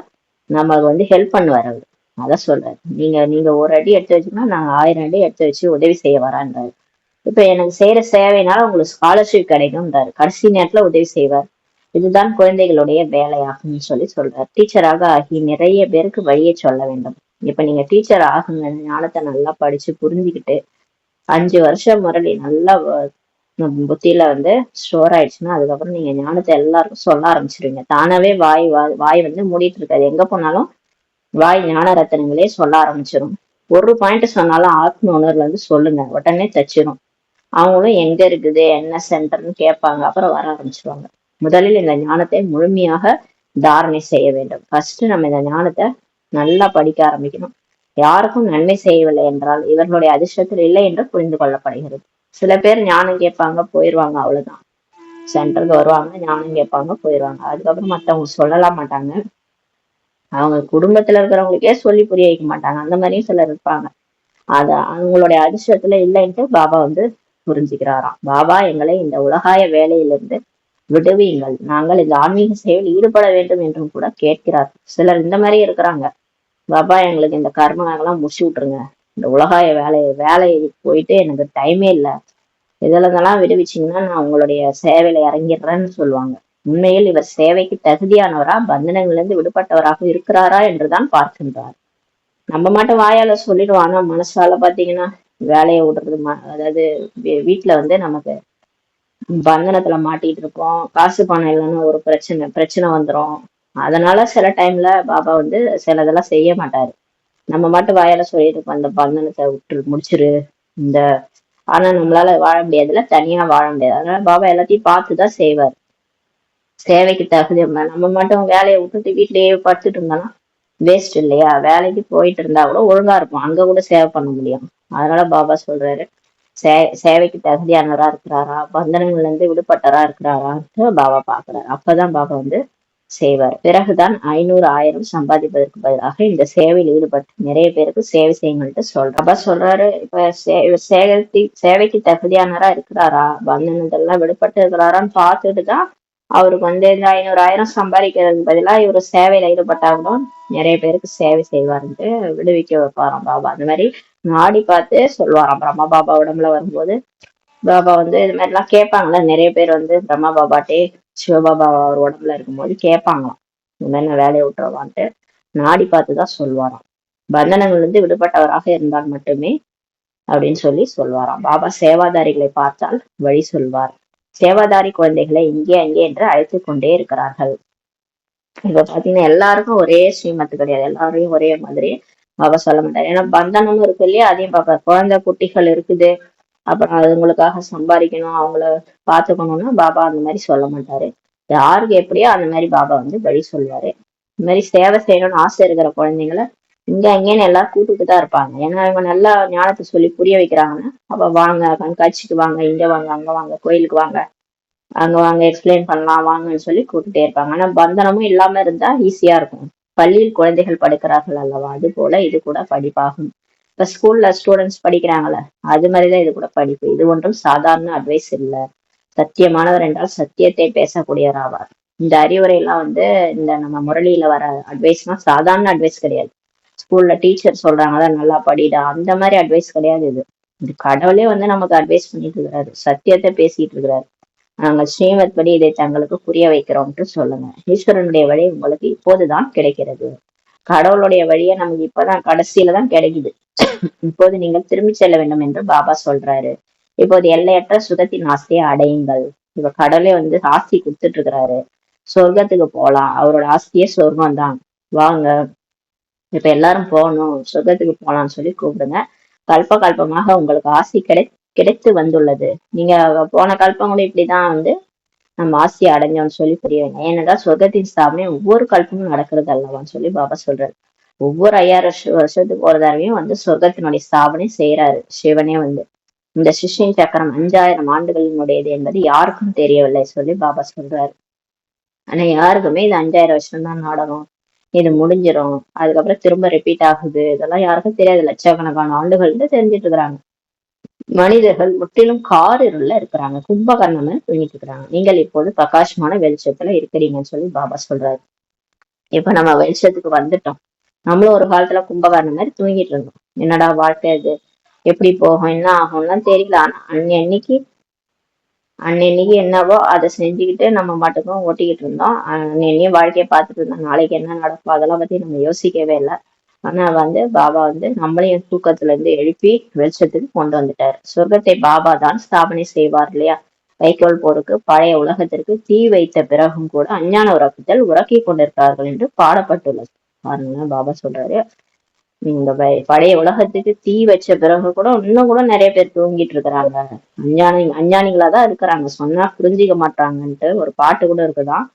நம்ம ஹெல்ப் பண்ணுவார் அவரு. அதான் சொல்றாரு, நீங்க ஒரு அடி எடுத்து வச்சுக்கன்னா நான் 1000 அடி எடுத்து வச்சு உதவி செய்ய வரான்றாரு. இப்ப எனக்கு செய்யற சேவையினால உங்களுக்கு ஸ்காலர்ஷிப் கிடைக்கும்ன்றாரு. கடைசி நேரத்துல உதவி செய்வார். இதுதான் குழந்தைகளுடைய வேலையாகும்னு சொல்றாரு. டீச்சராக ஆகி நிறைய பேருக்கு வழியை சொல்ல வேண்டும். இப்ப நீங்க டீச்சர் ஆகுங்க, ஞானத்தை நல்லா படிச்சு புரிஞ்சுக்கிட்டு 5 வருஷம் முரளி நல்லா புத்தியில ஸ்டோர் ஆயிடுச்சுன்னா அதுக்கப்புறம் நீங்க ஞானத்தை எல்லாருக்கும் சொல்ல ஆரம்பிச்சிருவீங்க. தானாவே வாய் மூடிட்டு இருக்காது, எங்க போனாலும் வாய் ஞான ரத்தனங்களே சொல்ல ஆரம்பிச்சிடும். ஒரு பாயிண்ட் சொன்னாலும் ஆத்ம உணர்வுல சொல்லுங்க, உடனே தச்சிரும். அவங்களும் எங்க இருக்குது என்ன சென்டர்னு கேட்பாங்க, அப்புறம் வர ஆரம்பிச்சிருவாங்க. முதலில் இந்த ஞானத்தை முழுமையாக தாரணை செய்ய வேண்டும். ஃபர்ஸ்ட் நம்ம இந்த ஞானத்தை நல்லா படிக்க ஆரம்பிக்கணும். யாருக்கும் நன்மை செய்யவில்லை என்றால் இவர்களுடைய அதிர்ஷ்டத்தில் இல்லை என்று புரிந்து கொள்ளப்படுகிறது. சில பேர் ஞானம் கேட்பாங்க போயிடுவாங்க, அவ்வளவுதான். சென்டருக்கு வருவாங்க, ஞானம் கேட்பாங்க போயிடுவாங்க. அதுக்கப்புறம் மற்றவங்க சொல்லலாம் மாட்டாங்க. அவங்க குடும்பத்துல இருக்கிறவங்களுக்கே சொல்லி புரிய வைக்க மாட்டாங்க. அந்த மாதிரியும் சிலர் இருப்பாங்க. அவங்களுடைய அதிர்ஷ்டத்துல இல்லைன்ட்டு பாபா புரிஞ்சுக்கிறாராம். பாபா எங்களை இந்த உலகாய வேலையிலிருந்து விடுவீங்கள், நாங்கள் இந்த ஆன்மீக சேவையில் ஈடுபட வேண்டும் என்றும் கூட கேட்கிறார். சிலர் இந்த மாதிரி இருக்கிறாங்க, பாபா எங்களுக்கு இந்த கர்மங்கள்லாம் முடிச்சு விட்டுருங்க, இந்த உலகாய வேலையை போயிட்டு எனக்கு டைமே இல்லை, இதெல்லாம் விடுவிச்சிங்கன்னா நான் உங்களுடைய சேவையில இறங்கிடுறேன்னு சொல்லுவாங்க. உண்மையில் இவர் சேவைக்கு தகுதியானவரா, பந்தனங்களிலிருந்து விடுபட்டவராக இருக்கிறாரா என்றுதான் பார்க்கின்றார். நம்ம மட்டும் வாயால சொல்லிடுவோம், ஆனா மனசால பாத்தீங்கன்னா வேலையை விடுறது, அதாவது வீட்டுல நமக்கு பந்தனத்துல மாட்டிட்டு இருப்போம், காசு பணம் இல்லைன்னா ஒரு பிரச்சனை வந்துடும். அதனால சில டைம்ல பாபா சிலதெல்லாம் செய்ய மாட்டாரு. நம்ம மட்டும் வாயால சொல்லிட்டு இருப்போம், அந்த பந்தனத்தை முடிச்சிரு இந்த, ஆனா நம்மளால வாழ முடியாதுல, தனியா வாழ முடியாது. அதனால பாபா எல்லாத்தையும் பார்த்துதான் செய்வார். சேவைக்கு தகுதி நம்ம மட்டும் வேலையை விட்டுட்டு வீட்லயே படுத்துட்டு இருந்தோம்னா வேஸ்ட் இல்லையா? வேலைக்கு போயிட்டு இருந்தா கூட ஒழுங்கா இருக்கும், அங்க கூட சேவை பண்ண முடியும். அதனால பாபா சொல்றாரு, சேவைக்கு தகுதியானவரா இருக்கிறாரா, பந்தனங்கள்ல இருந்து விடுபட்டரா இருக்கிறாரான்னு பாபா பாக்குறாரு. அப்பதான் பாபா வந்து செய்வார். பிறகுதான் 500 1000 சம்பாதிப்பதற்கு பதிலாக இந்த சேவையில் ஈடுபட்டு நிறைய பேருக்கு சேவை செய்யுங்கள்ட்டு சொல்றாரு. அப்ப சொல்றாரு, இப்ப சேவைக்கு தகுதியானவரா இருக்கிறாரா, பந்தனத்தெல்லாம் விடுபட்டு இருக்கிறாரான்னு பார்த்துட்டு தான் அவருக்கு வந்து இந்த 500 1000 சம்பாதிக்கிறதுக்கு பதிலா இவரு சேவையில ஈடுபட்டாலும் நிறைய பேருக்கு சேவை செய்வாருன்ட்டு விடுவிக்க வைப்பாராம் பாபா. அந்த மாதிரி நாடி பார்த்து சொல்லுவாராம். பிரம்மா பாபா உடம்புல வரும்போது பாபா வந்து இது மாதிரி எல்லாம் கேட்பாங்களா, நிறைய பேர் வந்து பிரம்மா பாபாட்டே சிவபாபா அவர் உடம்புல இருக்கும்போது கேட்பாங்களாம், இந்த மாதிரி நான் வேலையை விட்டுருவான்ட்டு. நாடி பார்த்துதான் சொல்லுவாராம். பந்தனங்கள் இருந்து விடுபட்டவராக இருந்தால் மட்டுமே அப்படின்னு சொல்லி சொல்வாராம். பாபா சேவாதாரிகளை பார்த்தால் வழி சொல்வார். சேவாதாரி குழந்தைகளை இங்கே அங்கே என்று அழைத்து கொண்டே இருக்கிறார்கள். இப்ப பாத்தீங்கன்னா எல்லாருக்கும் ஒரே ஸ்ரீமத்து கிடையாது, எல்லாரையும் ஒரே மாதிரி பாபா சொல்ல மாட்டாரு. ஏன்னா பந்தனமும் இருக்கு இல்லையா, அதையும் பாப்பா. குழந்தை குட்டிகள் இருக்குது, அப்புறம் அதுங்களுக்காக சம்பாதிக்கணும், அவங்கள பாத்துக்கணும்னா பாபா அந்த மாதிரி சொல்ல மாட்டாரு. யாருக்கு எப்படியோ அந்த மாதிரி பாபா வந்து வழி சொல்வாரு. இந்த மாதிரி சேவை செய்யணும்னு ஆசை இருக்கிற குழந்தைங்களை இங்க அங்கேன்னு எல்லாரும் கூப்பிட்டு தான் இருப்பாங்க. ஏன்னா இவங்க நல்லா ஞானத்தை சொல்லி புரிய வைக்கிறாங்கன்னா, அப்ப வாங்க கண்காட்சிக்கு வாங்க, இங்க வாங்க, அங்க வாங்க, கோயிலுக்கு வாங்க, அங்க வாங்க, எக்ஸ்பிளைன் பண்ணலாம் வாங்கன்னு சொல்லி கூப்பிட்டே இருப்பாங்க. ஆனா பந்தனமும் இல்லாம இருந்தா ஈஸியா இருக்கும். பள்ளியில் குழந்தைகள் படிக்கிறார்கள் அல்லவா, அது போல இது கூட படிப்பாகும். இப்ப ஸ்கூல்ல ஸ்டூடெண்ட்ஸ் படிக்கிறாங்கல்ல, அது மாதிரிதான் இது கூட படிப்பு. இது ஒன்றும் சாதாரண அட்வைஸ் இல்ல. சத்தியமானவர் என்றால் சத்தியத்தை பேசக்கூடியவர் ஆவார். இந்த அறிவுரை எல்லாம் வந்து இந்த நம்ம முரளியில வர அட்வைஸ்னா சாதாரண அட்வைஸ் கிடையாது. ஸ்கூல்ல டீச்சர் சொல்றாங்களா நல்லா படிடா, அந்த மாதிரி அட்வைஸ் கிடையாது. இது கடவுளே வந்து நமக்கு அட்வைஸ் பண்ணிட்டு இருக்கிறாரு, சத்தியத்தை பேசிட்டு இருக்கிறாரு. நாங்கள் ஸ்ரீமத் படி இதை தங்களுக்கு புரிய வைக்கிறோம்ட்டு சொல்லுங்க. ஈஸ்வரனுடைய வழி உங்களுக்கு இப்போதுதான் கிடைக்கிறது. கடவுளுடைய வழியை நமக்கு இப்பதான் கடைசியில தான் கிடைக்குது. இப்போது நீங்கள் திரும்பி செல்ல வேண்டும் என்று பாபா சொல்றாரு. இப்போது எல்லையற்ற சுகத்தின் ஆசையை அடையுங்கள். இப்ப கடவுளே வந்து ஆஸ்தி கொடுத்துட்டு இருக்கிறாரு, சொர்க்கத்துக்கு போலாம், அவரோட ஆஸ்தியே சொர்க்கம் தான், வாங்க இப்ப எல்லாரும் போகணும், சொர்க்கத்துக்கு போலாம்னு சொல்லி கூப்பிடுங்க. கல்ப கல்பமாக உங்களுக்கு ஆசி கிடைத்து வந்துள்ளது. நீங்க போன கல்பம் கூட இப்படிதான் வந்து நம்ம ஆசையை அடைஞ்சோம்னு சொல்லி புரிய வைங்க. ஏன்னதான் சொர்க்கத்தின் ஸ்தாபனை ஒவ்வொரு கல்பமும் நடக்கிறது அல்லவான்னு சொல்லி பாபா சொல்றாரு. ஒவ்வொரு 5000 வருஷத்துக்கு ஒரு தடவையும் வந்து சொர்க்கத்தினுடைய ஸ்தாபனை செய்யறாரு சிவனே வந்து. இந்த சிஷ்யின் சக்கரம் 5000 ஆண்டுகளினுடையது என்பது யாருக்கும் தெரியவில்லை சொல்லி பாபா சொல்றாரு. ஆனா யாருக்குமே இது 5000 வருஷம் தான் நாடகம், இது முடிஞ்சிடும், அதுக்கப்புறம் திரும்ப ரிப்பீட் ஆகுது, இதெல்லாம் யாருக்கும் தெரியாது. லட்சக்கணக்கான ஆண்டுகள் தெரிஞ்சிட்டு இருக்கிறாங்க. மனிதர்கள் முற்றிலும் காரிருள்ல இருக்கிறாங்க, கும்பகர்ணம் தூங்கிட்டு இருக்கிறாங்க. நீங்கள் இப்போது பிரகாசமான வெளிச்சத்துல இருக்கிறீங்கன்னு சொல்லி பாபா சொல்றாரு. இப்ப நம்ம வெளிச்சத்துக்கு வந்துட்டோம். நம்மளும் ஒரு காலத்துல கும்பகர்ணம் மாதிரி தூங்கிட்டு இருந்தோம். என்னடா வாழ்க்கை இது, எப்படி போகும், என்ன ஆகும்லாம் தெரியல. ஆனா அன்னைக்கு என்னவோ அதை செஞ்சுக்கிட்டு நம்ம மட்டுக்கும் ஓட்டிக்கிட்டு இருந்தோம். அன்னையும் வாழ்க்கையை பார்த்துட்டு இருந்தோம். நாளைக்கு என்ன நடக்கும் அதெல்லாம் பத்தி நம்ம யோசிக்கவே இல்லை. ஆனா வந்து பாபா வந்து நம்மளையும் தூக்கத்துல இருந்து எழுப்பி வெளிச்சத்துக்கு கொண்டு வந்துட்டாரு. சொர்க்கத்தை பாபா தான் ஸ்தாபனை செய்வார் இல்லையா. வைக்கோல் போருக்கு பழைய உலகத்திற்கு தீ வைத்த பிறகும் கூட அஞ்ஞான உறக்கத்தில் உறக்கிக் கொண்டிருக்கிறார்கள் என்று பாடப்பட்டுள்ளது. பாருங்க பாபா சொல்றாரு, இந்த பழைய உலகத்துக்கு தீ வச்ச பிறகு கூட இன்னும் கூட நிறைய பேர் தூங்கிட்டு இருக்கிறாங்க, அஞ்ஞானிகளாதான் இருக்கிறாங்க, சொன்னா புரிஞ்சிக்க மாட்டாங்கன்ட்டு ஒரு பாட்டு கூட இருக்குதான்.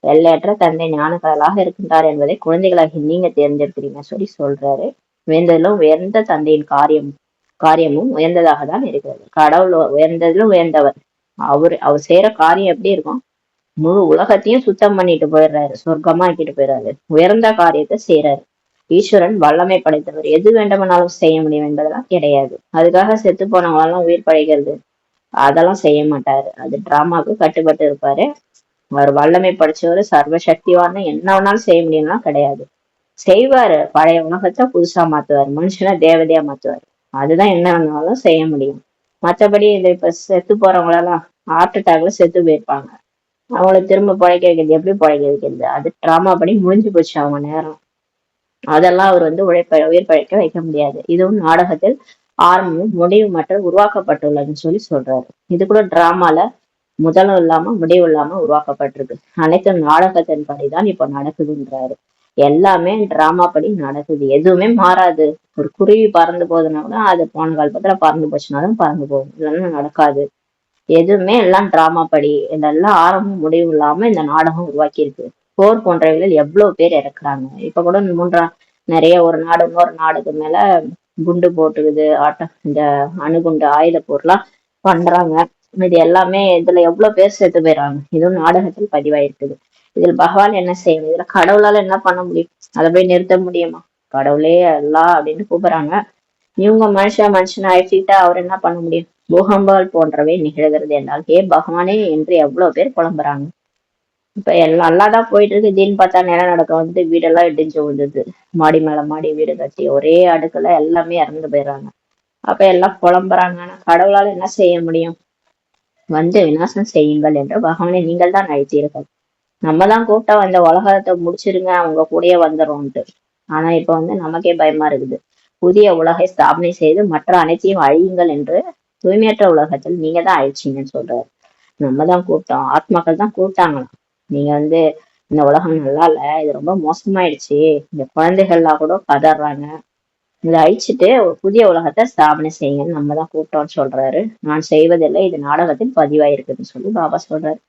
எல்லையற்ற தந்தை ஞானக்கடலாக இருக்கின்றார் என்பதை குழந்தைகளாகி நீங்க தெரிஞ்சிருக்கிறீங்க சொல்லி சொல்றாரு. உயர்ந்ததிலும் உயர்ந்த தந்தையின் காரியமும் உயர்ந்ததாக தான் இருக்கிறது. கடவுள் உயர்ந்ததிலும் உயர்ந்தவர். அவர் செய்யற காரியம் எப்படி இருக்கும், முழு உலகத்தையும் சுத்தம் பண்ணிட்டு போயிடுறாரு, சொர்க்கமா ஆக்கிட்டு போயிடுறாரு, உயர்ந்த காரியத்தை செய்யறாரு. ஈஸ்வரன் வல்லமை படைத்தவர், எது வேண்டுமானாலும் செய்ய முடியும் என்பதெல்லாம் கிடையாது. அதுக்காக செத்து போனவங்களெல்லாம் உயிர் படைக்கிறது அதெல்லாம் செய்ய மாட்டாரு. அது டிராமாவுக்கு கட்டுப்பட்டு இருப்பாரு. அவர் வல்லமை படிச்சவர், சர்வ சக்திவான, என்ன வேணாலும் செய்ய முடியும்னா கிடையாது. செய்வாரு, பழைய உலகத்தை புதுசா மாத்துவாரு, மனுஷனை தேவதையா மாத்துவாரு. அதுதான் என்ன வேணாலும் செய்ய முடியும். மற்றபடி இந்த இப்ப செத்து போறவங்களெல்லாம் ஹார்ட் அட்டாக்ல செத்து போயிருப்பாங்க, அவங்கள திரும்ப பழைக்க வைக்கிறது எப்படி பழைக்க வைக்கிறது, அது டிராமா படி முடிஞ்சு போச்சு அவங்க நேரம். அதெல்லாம் அவர் வந்து உயிர் பழைக்க வைக்க முடியாது. இதுவும் நாடகத்தில் ஆரம்பமும் முடிவு மற்றும் உருவாக்கப்பட்டுள்ளதுன்னு சொல்லி சொல்றாரு. இது கூட டிராமால முதலும் இல்லாம முடிவு இல்லாம உருவாக்கப்பட்டிருக்கு. அனைத்தும் நாடகத்தின் படிதான் இப்ப நடக்குதுன்றாரு. எல்லாமே டிராமா படி நடக்குது, எதுவுமே மாறாது. ஒரு குருவி பறந்து போகுதுன்னா கூட அது போன காலத்துல பறந்து போச்சுனாலும் பறந்து போகும், இல்லைன்னா நடக்காது. எதுவுமே எல்லாம் டிராமா படி, இதெல்லாம் ஆரம்பம் முடிவு இல்லாம இந்த நாடகம் உருவாக்கி இருக்கு. போர் போன்றவைகள் எவ்வளவு பேர் இறக்குறாங்க. இப்ப கூட நிறைய ஒரு நாடு இன்னொரு நாடுக்கு மேல குண்டு போட்டுக்குது, இந்த அணுகுண்டு ஆயுத போர்லாம் பண்றாங்க. இது எல்லாமே இதுல எவ்வளவு பேர் செத்து போயிடுறாங்க. இதுவும் நாடகத்தில் பதிவாயிருக்குது. இதில் பகவான் என்ன செய்யணும்? இதுல கடவுளால என்ன பண்ண முடியும்? அதை போய் நிறுத்த முடியுமா? கடவுளே எல்லாம் அப்படின்னு கூப்பிடுறாங்க. இவங்க மனுஷனை அழிச்சுக்கிட்டா அவர் என்ன பண்ண முடியும்? பூகம்பங்கள் போன்றவை நிகழ்கிறது என்றால் பகவானே என்று எவ்வளவு பேர் புலம்புறாங்க. இப்ப எல்லாம் நல்லாதான் போயிட்டு இருக்கு. திடீர்னு பார்த்தா நிலநடுக்கம் வந்து வீடெல்லாம் இடிஞ்சு விழுந்தது. மாடி மேல மாடி வீடு கட்டி ஒரே அடுக்குல எல்லாமே இறந்து போயிடுறாங்க. அப்ப எல்லாம் புலம்புறாங்க. ஆனா கடவுளால என்ன செய்ய முடியும்? வந்து விநாசம் செய்யுங்கள் என்று பகவானை நீங்கள் தான் அழைத்தீர்கள். நம்ம தான் கூப்பிட்டா அந்த உலகத்தை முடிச்சிருங்க, அவங்க கூடயே வந்துடும்ட்டு. ஆனா இப்ப வந்து நமக்கே பயமா இருக்குது. புதிய உலகை ஸ்தாபனை செய்து மற்ற அனைத்தையும் அழியுங்கள் என்று தூய்மையற்ற உலகத்தில் நீங்க தான் அழிச்சீங்கன்னு சொல்றாரு. நம்ம தான் கூப்பிட்டோம், ஆத்மாக்கள் தான் கூப்பிட்டாங்களாம். நீங்க வந்து இந்த உலகம் நல்லா இல்ல, இது ரொம்ப மோசமாயிடுச்சு, இந்த குழந்தைகள்லாம் கூட கதறாங்க, இதை அழிச்சிட்டு ஒரு புதிய உலகத்தை ஸ்தாபனை செய்யுங்கன்னு நம்ம தான் கூப்பிட்டோம்னு சொல்றாரு. நான் செய்வதில்லை, இது நாடகத்தில் பதிவாயிருக்குன்னு சொல்லி பாபா சொல்றாரு.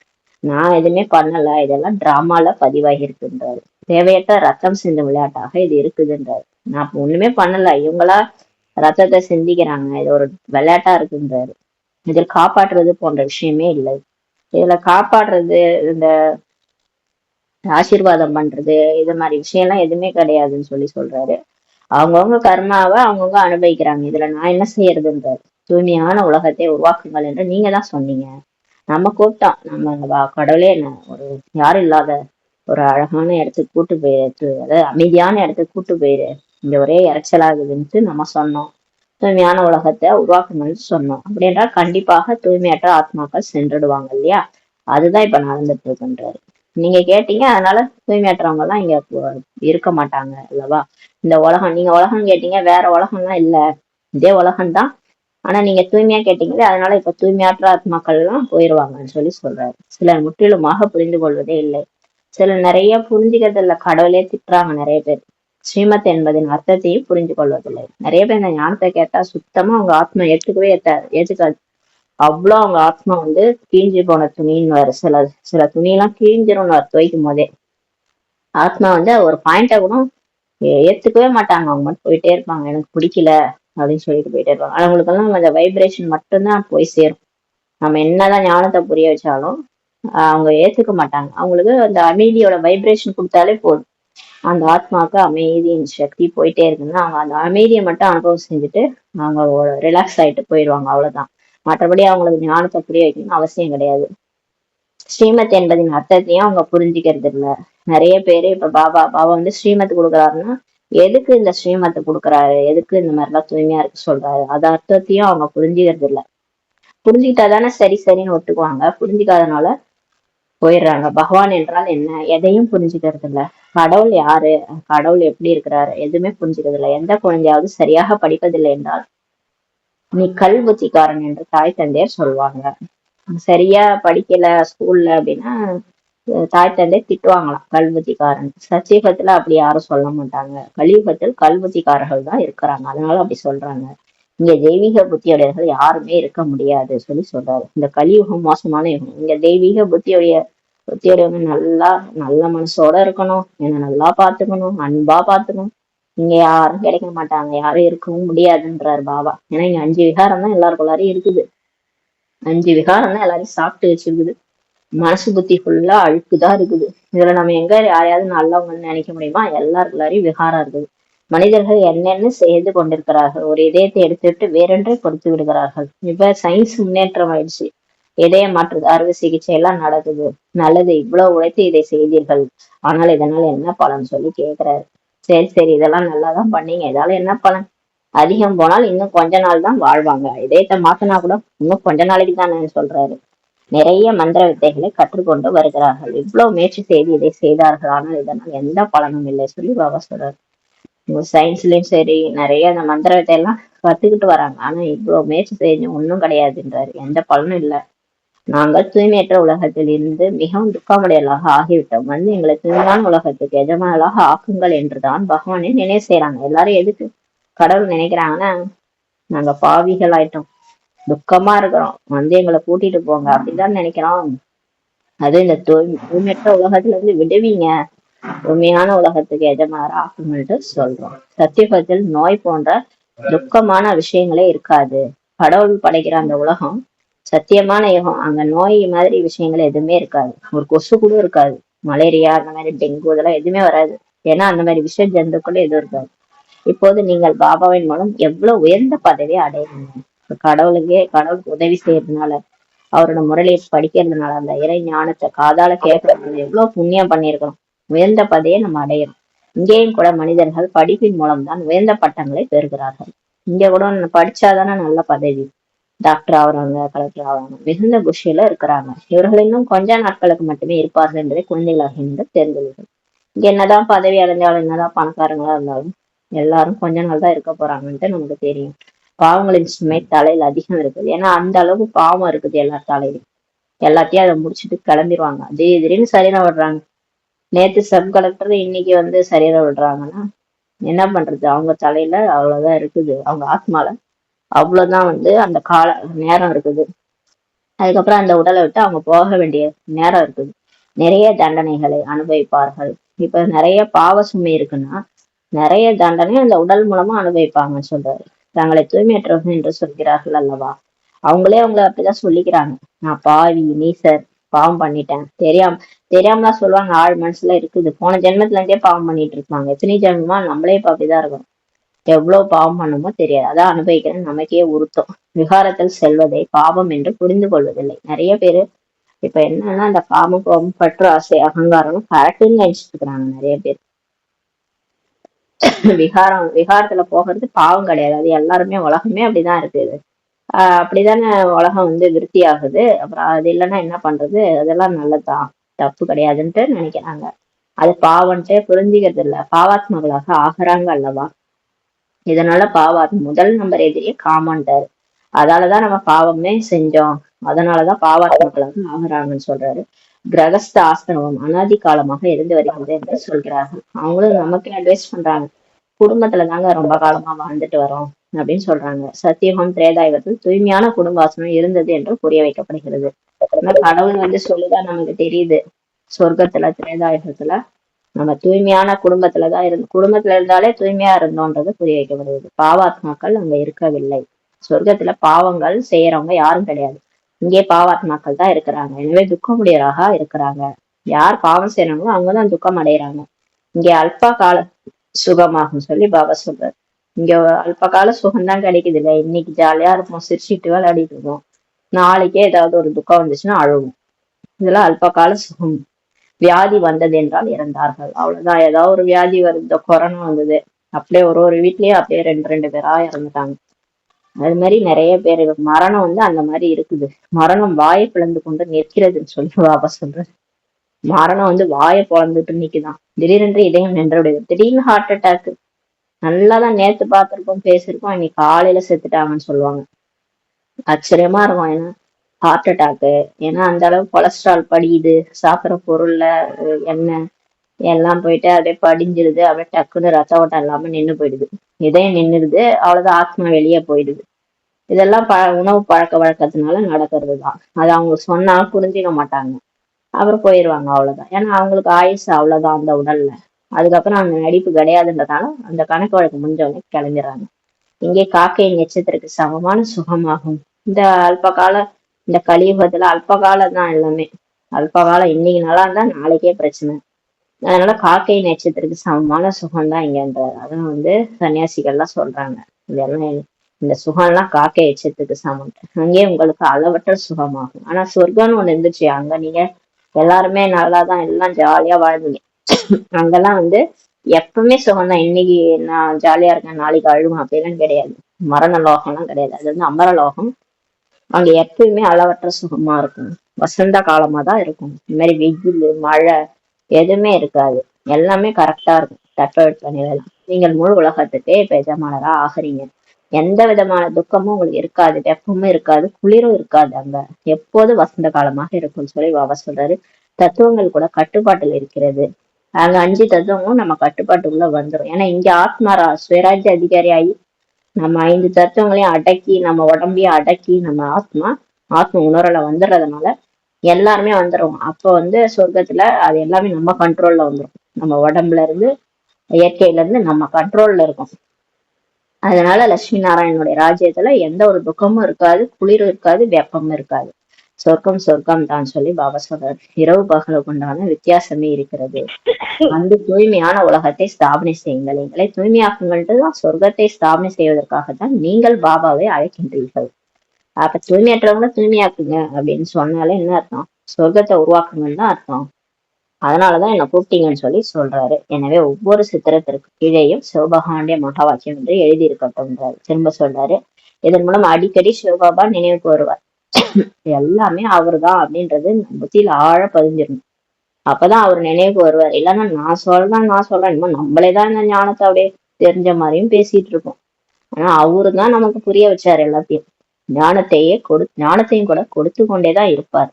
நான் எதுவுமே பண்ணல, இதெல்லாம் டிராமால பதிவாகி இருக்குன்றாரு. தேவையற்ற ரத்தம் சிந்தும் விளையாட்டாக இது இருக்குதுன்றாரு. நான் ஒண்ணுமே பண்ணல, இவங்களா ரத்தத்தை சிந்திக்கிறாங்க, இது ஒரு விளையாட்டா இருக்குன்றாரு. இதில் காப்பாற்றுறது போன்ற விஷயமே இல்லை. இதுல காப்பாடுறது, இந்த ஆசீர்வாதம் பண்றது, இது மாதிரி விஷயம் எல்லாம் எதுவுமே கிடையாதுன்னு சொல்லி சொல்றாரு. அவங்கவுங்க கர்மாவை அவங்கவுங்க அனுபவிக்கிறாங்க, இதுல நான் என்ன செய்யறதுன்றாரு. தூய்மையான உலகத்தை உருவாக்குங்கள் என்று நீங்க தான் சொன்னீங்க. நம்ம கூப்பிட்டோம், நம்ம கடவுளே என்ன ஒரு யாரும் இல்லாத ஒரு அழகான இடத்துக்கு கூட்டு போயிரு, அதாவது அமைதியான இடத்துக்கு கூட்டு போயிரு, இங்க ஒரே இறைச்சலாகுதுன்ட்டு நம்ம சொன்னோம். தூய்மையான உலகத்தை உருவாக்கணும்னு சொன்னோம். அப்படி என்றால் கண்டிப்பாக தூய்மையற்ற ஆத்மாக்கள் சென்றுடுவாங்க இல்லையா? அதுதான் இப்ப நடந்துட்டு இருக்குன்றாரு. நீங்க கேட்டீங்க, அதனால தூய்மையற்றவங்க எல்லாம் இங்க இருக்க மாட்டாங்க அல்லவா? இந்த உலகம், நீங்க உலகம் கேட்டீங்க, வேற உலகம்லாம் இல்ல, இதே உலகம்தான். ஆனா நீங்க தூய்மையா கேட்டீங்களே, அதனால இப்ப தூய்மையற்ற ஆத்மாக்கள் எல்லாம் போயிருவாங்கன்னு சொல்லி சொல்றாரு. சிலர் முற்றிலுமாக புரிந்து கொள்வதே இல்லை. சிலர் நிறைய புரிஞ்சுக்கிறது இல்ல, கடவுளே திட்டுறாங்க நிறைய பேர். ஸ்ரீமத் என்பதின் அர்த்தத்தையும் புரிஞ்சு கொள்வதில்லை. நிறைய பேர் இந்த ஞானத்தை கேட்டா சுத்தமா அவங்க ஆத்மா ஏத்துக்காது. அவ்வளவு அவங்க ஆத்மா வந்து கீஞ்சு போன துணின்னு வர, சில சில துணியெல்லாம் கிழிஞ்சிரும் துவைக்கும் போதே. ஆத்மா வந்து ஒரு பாயிண்ட கூட ஏத்துக்கவே மாட்டாங்க, அவங்க மட்டும் போயிட்டே இருப்பாங்க, எனக்கு பிடிக்கல அப்படின்னு சொல்லிட்டு போயிட்டே இருப்பாங்க. அவங்களுக்கெல்லாம் அந்த வைப்ரேஷன் மட்டும்தான் போய் சேரும். நம்ம என்னதான் ஞானத்தை புரிய வச்சாலும் அவங்க ஏத்துக்க மாட்டாங்க. அவங்களுக்கு அந்த அமைதியோட வைப்ரேஷன் கொடுத்தாலே போதும், அந்த ஆத்மாவுக்கு அமைதியின் சக்தி போயிட்டே இருக்குன்னா அவங்க அந்த அமைதியை மட்டும் அனுபவம் செஞ்சுட்டு அவங்க ரிலாக்ஸ் ஆயிட்டு போயிடுவாங்க, அவ்வளவுதான். மற்றபடி அவங்களுக்கு ஞானத்தை புரிய வைக்கணும்னு அவசியம் கிடையாது. ஸ்ரீமத் என்பதின் அர்த்தத்தையும் அவங்க புரிஞ்சுக்கிறது இல்ல. நிறைய பேரு இப்ப பாபா வந்து ஸ்ரீமத் கொடுக்குறாருன்னா எதுக்கு இந்த ஸ்ரீமத்தை கொடுக்குறாரு, எதுக்கு இந்த மாதிரி எல்லாம் தூய்மையா இருக்கு சொல்றாரு, அது அர்த்தத்தையும் அவங்க புரிஞ்சுக்கிறது இல்ல. புரிஞ்சுக்கிட்டாதானே சரி சரின்னு ஒத்துக்குவாங்க. புரிஞ்சுக்காதனால போயிடுறாங்க. பகவான் என்றால் என்ன, எதையும் புரிஞ்சுக்கிறது இல்ல. கடவுள் யாரு, கடவுள் எப்படி இருக்கிறாரு, எதுவுமே புரிஞ்சுக்கிறது இல்லை. எந்த குழந்தையாவது சரியாக படிப்பதில்லை என்றால் நீ கல் புத்திக்காரன் என்று தாய் தந்தையர் சொல்லுவாங்க. சரியா படிக்கல ஸ்கூல்ல அப்படின்னா தாய் தந்தை திட்டுவாங்களாம், கல்புத்திக்காரன். சத்தியுகத்துல அப்படி யாரும் சொல்ல மாட்டாங்க. கலியுகத்தில் கல்புத்திக்காரர்கள் தான் இருக்கிறாங்க, அதனால அப்படி சொல்றாங்க. இங்க தெய்வீக புத்தியுடையவர்கள் யாருமே இருக்க முடியாது சொல்லி சொல்றாரு. இந்த கலியுகம் மோசமான யுகம். இங்க தெய்வீக புத்தியுடையவங்க நல்லா நல்ல மனசோட இருக்கணும், என்ன நல்லா பாத்துக்கணும், அன்பா பாத்துக்கணும். இங்க யாரும் கிடைக்க மாட்டாங்க, யாரும் இருக்கவும் முடியாதுன்றாரு பாபா. ஏன்னா இங்க 5 விகாரம் தான் எல்லாருக்குள்ளாரையும் இருக்குது. 5 விகாரம் தான் எல்லாரையும் சாப்பிட்டு வச்சிருக்குது. மனசு புத்தி ஃபுல்லா அழுக்குதான் இருக்குது. இதுல நம்ம எங்க யாரையாவது நல்லவங்கன்னு நினைக்க முடியுமா? எல்லாருக்குள்ளாரையும் விகாரம் இருக்குது. மனிதர்கள் என்னென்ன செய்து கொண்டிருக்கிறார்கள், ஒரு இதயத்தை எடுத்துவிட்டு வேறொன்றை கொடுத்து விடுகிறார்கள். இப்ப சயின்ஸ் முன்னேற்றம் ஆயிடுச்சு, இதய மாற்று அறுவை சிகிச்சை எல்லாம் நடக்குது. நல்லது, இவ்வளவு உழைத்து இதை செய்தீர்கள், ஆனால் இதனால என்ன பலன் சொல்லி கேக்குறாரு. சரி சரி, இதெல்லாம் நல்லாதான் பண்ணீங்க, இதால என்ன பலன்? அதிகம் போனால் இன்னும் கொஞ்ச நாள் தான் வாழ்வாங்க, இதயத்தை மாத்தினா கூட இன்னும் கொஞ்ச நாளைக்கு தானே சொல்றாரு. நிறைய மந்திர வித்தைகளை கற்றுக்கொண்டு வருகிறார்கள். இவ்வளவு முயற்சி செய்து இதை செய்தார்கள், ஆனால் இதனால் எந்த பலனும் இல்லை சொல்லி பாபா சொல்றாரு. சயின்ஸ்லயும் சரி நிறைய அந்த மந்திர வித்தை எல்லாம் கத்துக்கிட்டு வராங்க, ஆனா இவ்வளவு முயற்சி செஞ்சு ஒன்றும் கிடையாதுன்றாரு, எந்த பலனும் இல்லை. நாங்கள் தூய்மையற்ற உலகத்தில் இருந்து மிகவும் துக்கமுடையலாக ஆகிவிட்டோம், வந்து எங்களை தூய்மையான உலகத்துக்கு எஜமானலாக ஆக்குங்கள் என்றுதான் பகவானை நினைவு செய்யறாங்க. எல்லாரும் எதுக்கு கடவுள் நினைக்கிறாங்கன்னா, நாங்க பாவிகள் ஆயிட்டோம், துக்கமா இருக்கிறோம், வந்து எங்களை கூட்டிட்டு போங்க அப்படிதான் நினைக்கிறோம். அது இந்த தூய்மையற்ற உலகத்துல இருந்து விடுவீங்க, உண்மையான உலகத்துக்கு எஜமானரா ஆகுங்கள்ட்டு சொல்றோம். சத்தியுகத்தில் நோய் போன்ற துக்கமான விஷயங்களே இருக்காது. கடவுள் படைக்கிற அந்த உலகம் சத்தியமான யுகம். அங்க நோய் மாதிரி விஷயங்கள் எதுவுமே இருக்காது. ஒரு கொசு கூட இருக்காது. மலேரியா அந்த மாதிரி டெங்கு இதெல்லாம் எதுவுமே வராது. ஏன்னா அந்த மாதிரி விஷ ஜந்துக்கள் எதுவும் இருக்காது. இப்போது நீங்கள் பாபாவின் மூலம் எவ்வளவு உயர்ந்த பதவியை அடையணும். கடவுளுக்கு உதவி செய்யறதுனால, அவரோட முறையை படிக்கிறதுனால, அந்த இறை ஞானத்தை காதால கேட்கறதுனால எவ்வளவு புண்ணியம் பண்ணியிருக்கணும். உயர்ந்த பதவியை நம்ம அடையணும். இங்கேயும் கூட மனிதர்கள் படிப்பின் மூலம்தான் உயர்ந்த பட்டங்களை பெறுகிறார்கள். இங்க கூட படிச்சாதானே நல்ல பதவி, டாக்டர் ஆகுறாங்க, கலெக்டர் ஆகுறாங்க, மிகுந்த குஷியில இருக்கிறாங்க. இவர்கள் இன்னும் கொஞ்ச நாட்களுக்கு மட்டுமே இருப்பார்கள் என்பதை குழந்தைகளாக என்று தெரிந்துள்ளது. இங்க என்னதான் பதவி அடைஞ்சாலும், என்னதான் பணக்காரங்களா இருந்தாலும் எல்லாரும் கொஞ்ச நாள் தான் இருக்க போறாங்கன்ட்டு நமக்கு தெரியும். பாவங்களின் சுமை தலையில அதிகம் இருக்குது. ஏன்னா அந்த அளவுக்கு பாவம் இருக்குது எல்லா தலையிலும். எல்லாத்தையும் அதை முடிச்சுட்டு கிளம்பிடுவாங்க. திடீர்னு சரீரம் விடுறாங்க. நேத்து சப் கலெக்டர் இன்னைக்கு வந்து சரீரம் விடுறாங்கன்னா என்ன பண்றது? அவங்க தலையில அவ்வளவுதான் இருக்குது, அவங்க ஆத்மால அவ்வளவுதான் வந்து அந்த கால நேரம் இருக்குது. அதுக்கப்புறம் அந்த உடலை விட்டு அவங்க போக வேண்டிய நேரம் இருக்குது. நிறைய தண்டனைகளை அனுபவிப்பார்கள். இப்ப நிறைய பாவ சுமை இருக்குன்னா நிறைய தண்டனை அந்த உடல் மூலமா அனுபவிப்பாங்கன்னு சொல்றாரு. தங்களை தூய்மையற்றவர்கள் என்று சொல்கிறார்கள் அல்லவா, அவங்களே அவங்கள அப்படிதான் சொல்லிக்கிறாங்க. நான் பாவி, நீசர், பாவம் பண்ணிட்டேன், தெரியாமலாம் சொல்லுவாங்க. ஆள் மனசுல இருக்குது. போன ஜென்மத்துல இருந்தே பாவம் பண்ணிட்டு இருப்பாங்க. எத்தனை ஜென்மமா நம்மளே இப்ப அப்படிதான் இருக்கோம். எவ்வளவு பாவம் பண்ணமோ தெரியாது, அதான் அனுபவிக்கிறேன் நமக்கே உறுத்தம். விகாரத்தில் செல்வதை பாவம் என்று புரிந்து கொள்வதில்லை நிறைய பேரு. இப்ப என்னன்னா அந்த காமம், கோபம், பற்று, ஆசை, அகங்காரம் கரெக்டுன்னு நினைச்சிட்டு இருக்கிறாங்க நிறைய பேர். விகாரத்துல போகிறது பாவம் கிடையாது. அது எல்லாருமே, உலகமே அப்படிதான் இருக்குது. அப்படிதானே உலகம் வந்து விருத்தி ஆகுது. அப்புறம் அது இல்லைன்னா என்ன பண்றது? அதெல்லாம் நல்லதுதான், தப்பு கிடையாதுன்ட்டு நினைக்கிறாங்க. அது பாவன்ட்டு புரிஞ்சுக்கிறது இல்ல. பாவாத்மகளாக ஆகுறாங்க அல்லவா. இதனால முதல் நம்பர் எதிரியே காமன்ட்டாரு. அதாலதான் நம்ம பாவமே செஞ்சோம், அதனாலதான் பாவாத்மகளாக ஆகுறாங்கன்னு சொல்றாரு. கிரகஸ்த ஆசிரமம் அனாதி காலமாக இருந்து வருகிறது என்று சொல்கிறார்கள். அவங்களும் நமக்கு அட்வைஸ் பண்றாங்க. குடும்பத்துல தாங்க ரொம்ப காலமா வாழ்ந்துட்டு வரோம் அப்படின்னு சொல்றாங்க. சத்தியுகம் திரேதாயுகத்தில் தூய்மையான குடும்பாசனம் இருந்தது என்று புரிய வைக்கப்படுகிறது. ஆனா கடவுள் வந்து சொல்லுதான் நமக்கு தெரியுது. சொர்க்கத்துல திரேதாயுகத்துல நம்ம தூய்மையான குடும்பத்துல இருந்தாலே தூய்மையா இருந்தோன்றது புரிய வைக்கப்படுகிறது. பாவாத்மாக்கள் அங்க இருக்கவில்லை. சொர்க்கத்துல பாவங்கள் செய்யறவங்க யாரும் கிடையாது. இங்கே பாவாத்மாக்கள் தான் இருக்கிறாங்க. எனவே துக்கமுடையராக இருக்கிறாங்க. யார் பாவம் செய்யறாங்களோ அவங்கதான் துக்கம் அடைகிறாங்க. இங்கே அல்ப கால சுகமாகும் சொல்லி பாபா சொல்றாரு. இங்க அல்ப கால சுகம்தான் கிடைக்குது இல்ல. இன்னைக்கு ஜாலியா இருப்போம், சிரிச்சுட்டு விளையாடிட்டு இருக்கோம். நாளைக்கே ஏதாவது ஒரு துக்கம் வந்துச்சுன்னா அழுவும். இதெல்லாம் அல்ப கால சுகம். வியாதி வந்தது என்றால் இறந்தார்கள், அவ்வளவுதான். ஏதாவது ஒரு வியாதி வருது, கொரோனா வந்தது, அப்படியே ஒரு வீட்லயே அப்படியே ரெண்டு பேரா இறந்துட்டாங்க. அது மாதிரி நிறைய பேர். மரணம் வந்து அந்த மாதிரி இருக்குது. மரணம் வாயை பிளந்து கொண்டு நிற்கிறதுன்னு சொல்லி பாபா சொல்றாரு. மரணம் வந்து வாயை பொழந்துட்டு நிக்குதான். திடீரென்று இதயம் நின்றுடைய, திடீர்னு ஹார்ட் அட்டாக். நல்லாதான் நேத்து பார்த்திருக்கோம், பேசியிருக்கோம், இன்னைக்கு காலையில செத்துட்டாங்கன்னு சொல்லுவாங்க. ஆச்சரியமா இருக்கும். ஏன்னா ஹார்ட் அட்டாக்கு, ஏன்னா அந்த அளவு கொலஸ்ட்ரால் படியுது. சாப்பிட்ற பொருள்ல எண்ணெய் எல்லாம் போயிட்டு அப்படியே படிஞ்சிருது. அப்படியே டக்குன்னு ரத்த ஓட்டம் இல்லாம நின்று போயிடுது. இதயம் நின்றுடுது, அவ்வளவுதான். ஆத்மா வெளியே போயிடுது. இதெல்லாம் உணவு பழக்க வழக்கத்தினால நடக்கிறது தான். அது அவங்க சொன்னா புரிஞ்சிக்க மாட்டாங்க. அப்புறம் போயிடுவாங்க, அவ்வளவுதான். ஏன்னா அவங்களுக்கு ஆயுசு அவ்வளவுதான் அந்த உடல்ல. அதுக்கப்புறம் அந்த நடிப்பு கிடையாதுன்றதால அந்த கணக்கு வழக்கு முடிஞ்சவொடனே கிளம்பிடுறாங்க. இங்கே காக்கையின் எச்சத்திற்கு சமமான சுகமாகும். இந்த அல்பகால, இந்த கலியுகத்துல அல்பகாலம் தான் எல்லாமே. அல்பகாலம் இன்னைக்கு நல்லா இருந்தா நாளைக்கே பிரச்சனை. அதனால காக்கையின் எச்சத்திற்கு சமமான சுகம் தான் இங்கன்றாரு. அதான் வந்து சன்னியாசிகள்லாம் சொல்றாங்க. இதெல்லாம் இந்த சுகம் எல்லாம் காக்கை எச்சத்துக்கு சமம். அங்கே உங்களுக்கு அளவற்ற சுகமாகும். ஆனா சொர்க்கம்னு ஒண்ணு இருந்துச்சு. அங்க நீங்க எல்லாருமே நல்லாதான், எல்லாம் ஜாலியா வாழ்ந்தீங்க. அங்கெல்லாம் வந்து எப்பவுமே சுகம்தான். இன்னைக்கு நான் ஜாலியா இருக்கேன், நாளைக்கு அழுவேன் அப்படிலாம் கிடையாது. மரண லோகம்லாம் கிடையாது. அது வந்து அமர லோகம். அங்க எப்பயுமே அளவற்ற சுகமா இருக்கும். வசந்த காலமா தான் இருக்கும். இந்த மாதிரி வெயில், மழை எதுவுமே இருக்காது. எல்லாமே கரெக்டா இருக்கும். தட்பவெட்ப நிலையில நீங்கள் முழு உலகத்துக்கே இப்ப எஜமானரா ஆகுறீங்க. எந்த விதமான துக்கமும் உங்களுக்கு இருக்காது, வெப்பமும் இருக்காது, குளிரும் இருக்காது. அங்க எப்போது வசந்த காலமாக இருக்கும்னு சொல்லி பாபா சொல்றாரு. தத்துவங்கள் கூட கட்டுப்பாட்டுல இருக்கிறது. அங்க 5 தத்துவமும் நம்ம கட்டுப்பாட்டுக்குள்ள வந்துடும். ஏன்னா இங்க ஆத்மா சுயராஜ்ய அதிகாரி ஆகி நம்ம 5 தத்துவங்களையும் அடக்கி, நம்ம உடம்பையும் அடக்கி, நம்ம ஆத்ம உணர்வுல வந்துடுறதுனால எல்லாருமே வந்துரும். அப்ப சொர்க்கத்துல அது எல்லாமே நம்ம கண்ட்ரோல்ல வந்துரும். நம்ம உடம்புல இருந்து, இயற்கையில இருந்து நம்ம கண்ட்ரோல்ல இருக்கும். அதனால லட்சுமி நாராயணனுடைய ராஜ்யத்துல எந்த ஒரு துக்கமும் இருக்காது, குளிரும் இருக்காது, வெப்பமும் இருக்காது. சொர்க்கம் சொர்க்கம் தான் சொல்லி பாபா சொல்றாரு. இரவு பகலுக்கு உண்டான வித்தியாசமே இருக்கிறது. தூய்மையான உலகத்தை ஸ்தாபனை செய்யுங்கள், எங்களை தூய்மையாக்குங்கள்ட்டு தான் சொர்க்கத்தை ஸ்தாபனை செய்வதற்காகத்தான் நீங்கள் பாபாவை அழைக்கின்றீர்கள். அப்ப தூய்மையற்றவங்கள தூய்மையாக்குங்க அப்படின்னு சொன்னாலே என்ன அர்த்தம்? சொர்க்கத்தை உருவாக்குங்கன்னு தான் அர்த்தம். அதனாலதான் என்ன கூப்பிட்டீங்கன்னு சொல்லி சொல்றாரு. எனவே ஒவ்வொரு சித்திரத்திற்கு கீழேயும் சிவபகவானுடைய மகா வாக்கியம் என்று எழுதியிருக்கட்டும்ன்றாரு. திரும்ப சொல்றாரு. இதன் மூலம் அடிக்கடி சிவபாபா நினைவுக்கு வருவார். எல்லாமே அவர்தான் அப்படின்றது புத்தியில ஆழ பதிஞ்சிடணும். அப்பதான் அவர் நினைவுக்கு வருவார். இல்லைன்னா நான் சொல்றேன் இன்னும் நம்மளேதான் இந்த ஞானத்தை அப்படியே தெரிஞ்ச மாதிரியும் பேசிட்டு இருப்போம். ஆனா அவருதான் நமக்கு புரிய வச்சாரு எல்லாத்தையும். ஞானத்தையும் கூட கொடுத்து கொண்டேதான் இருப்பார்.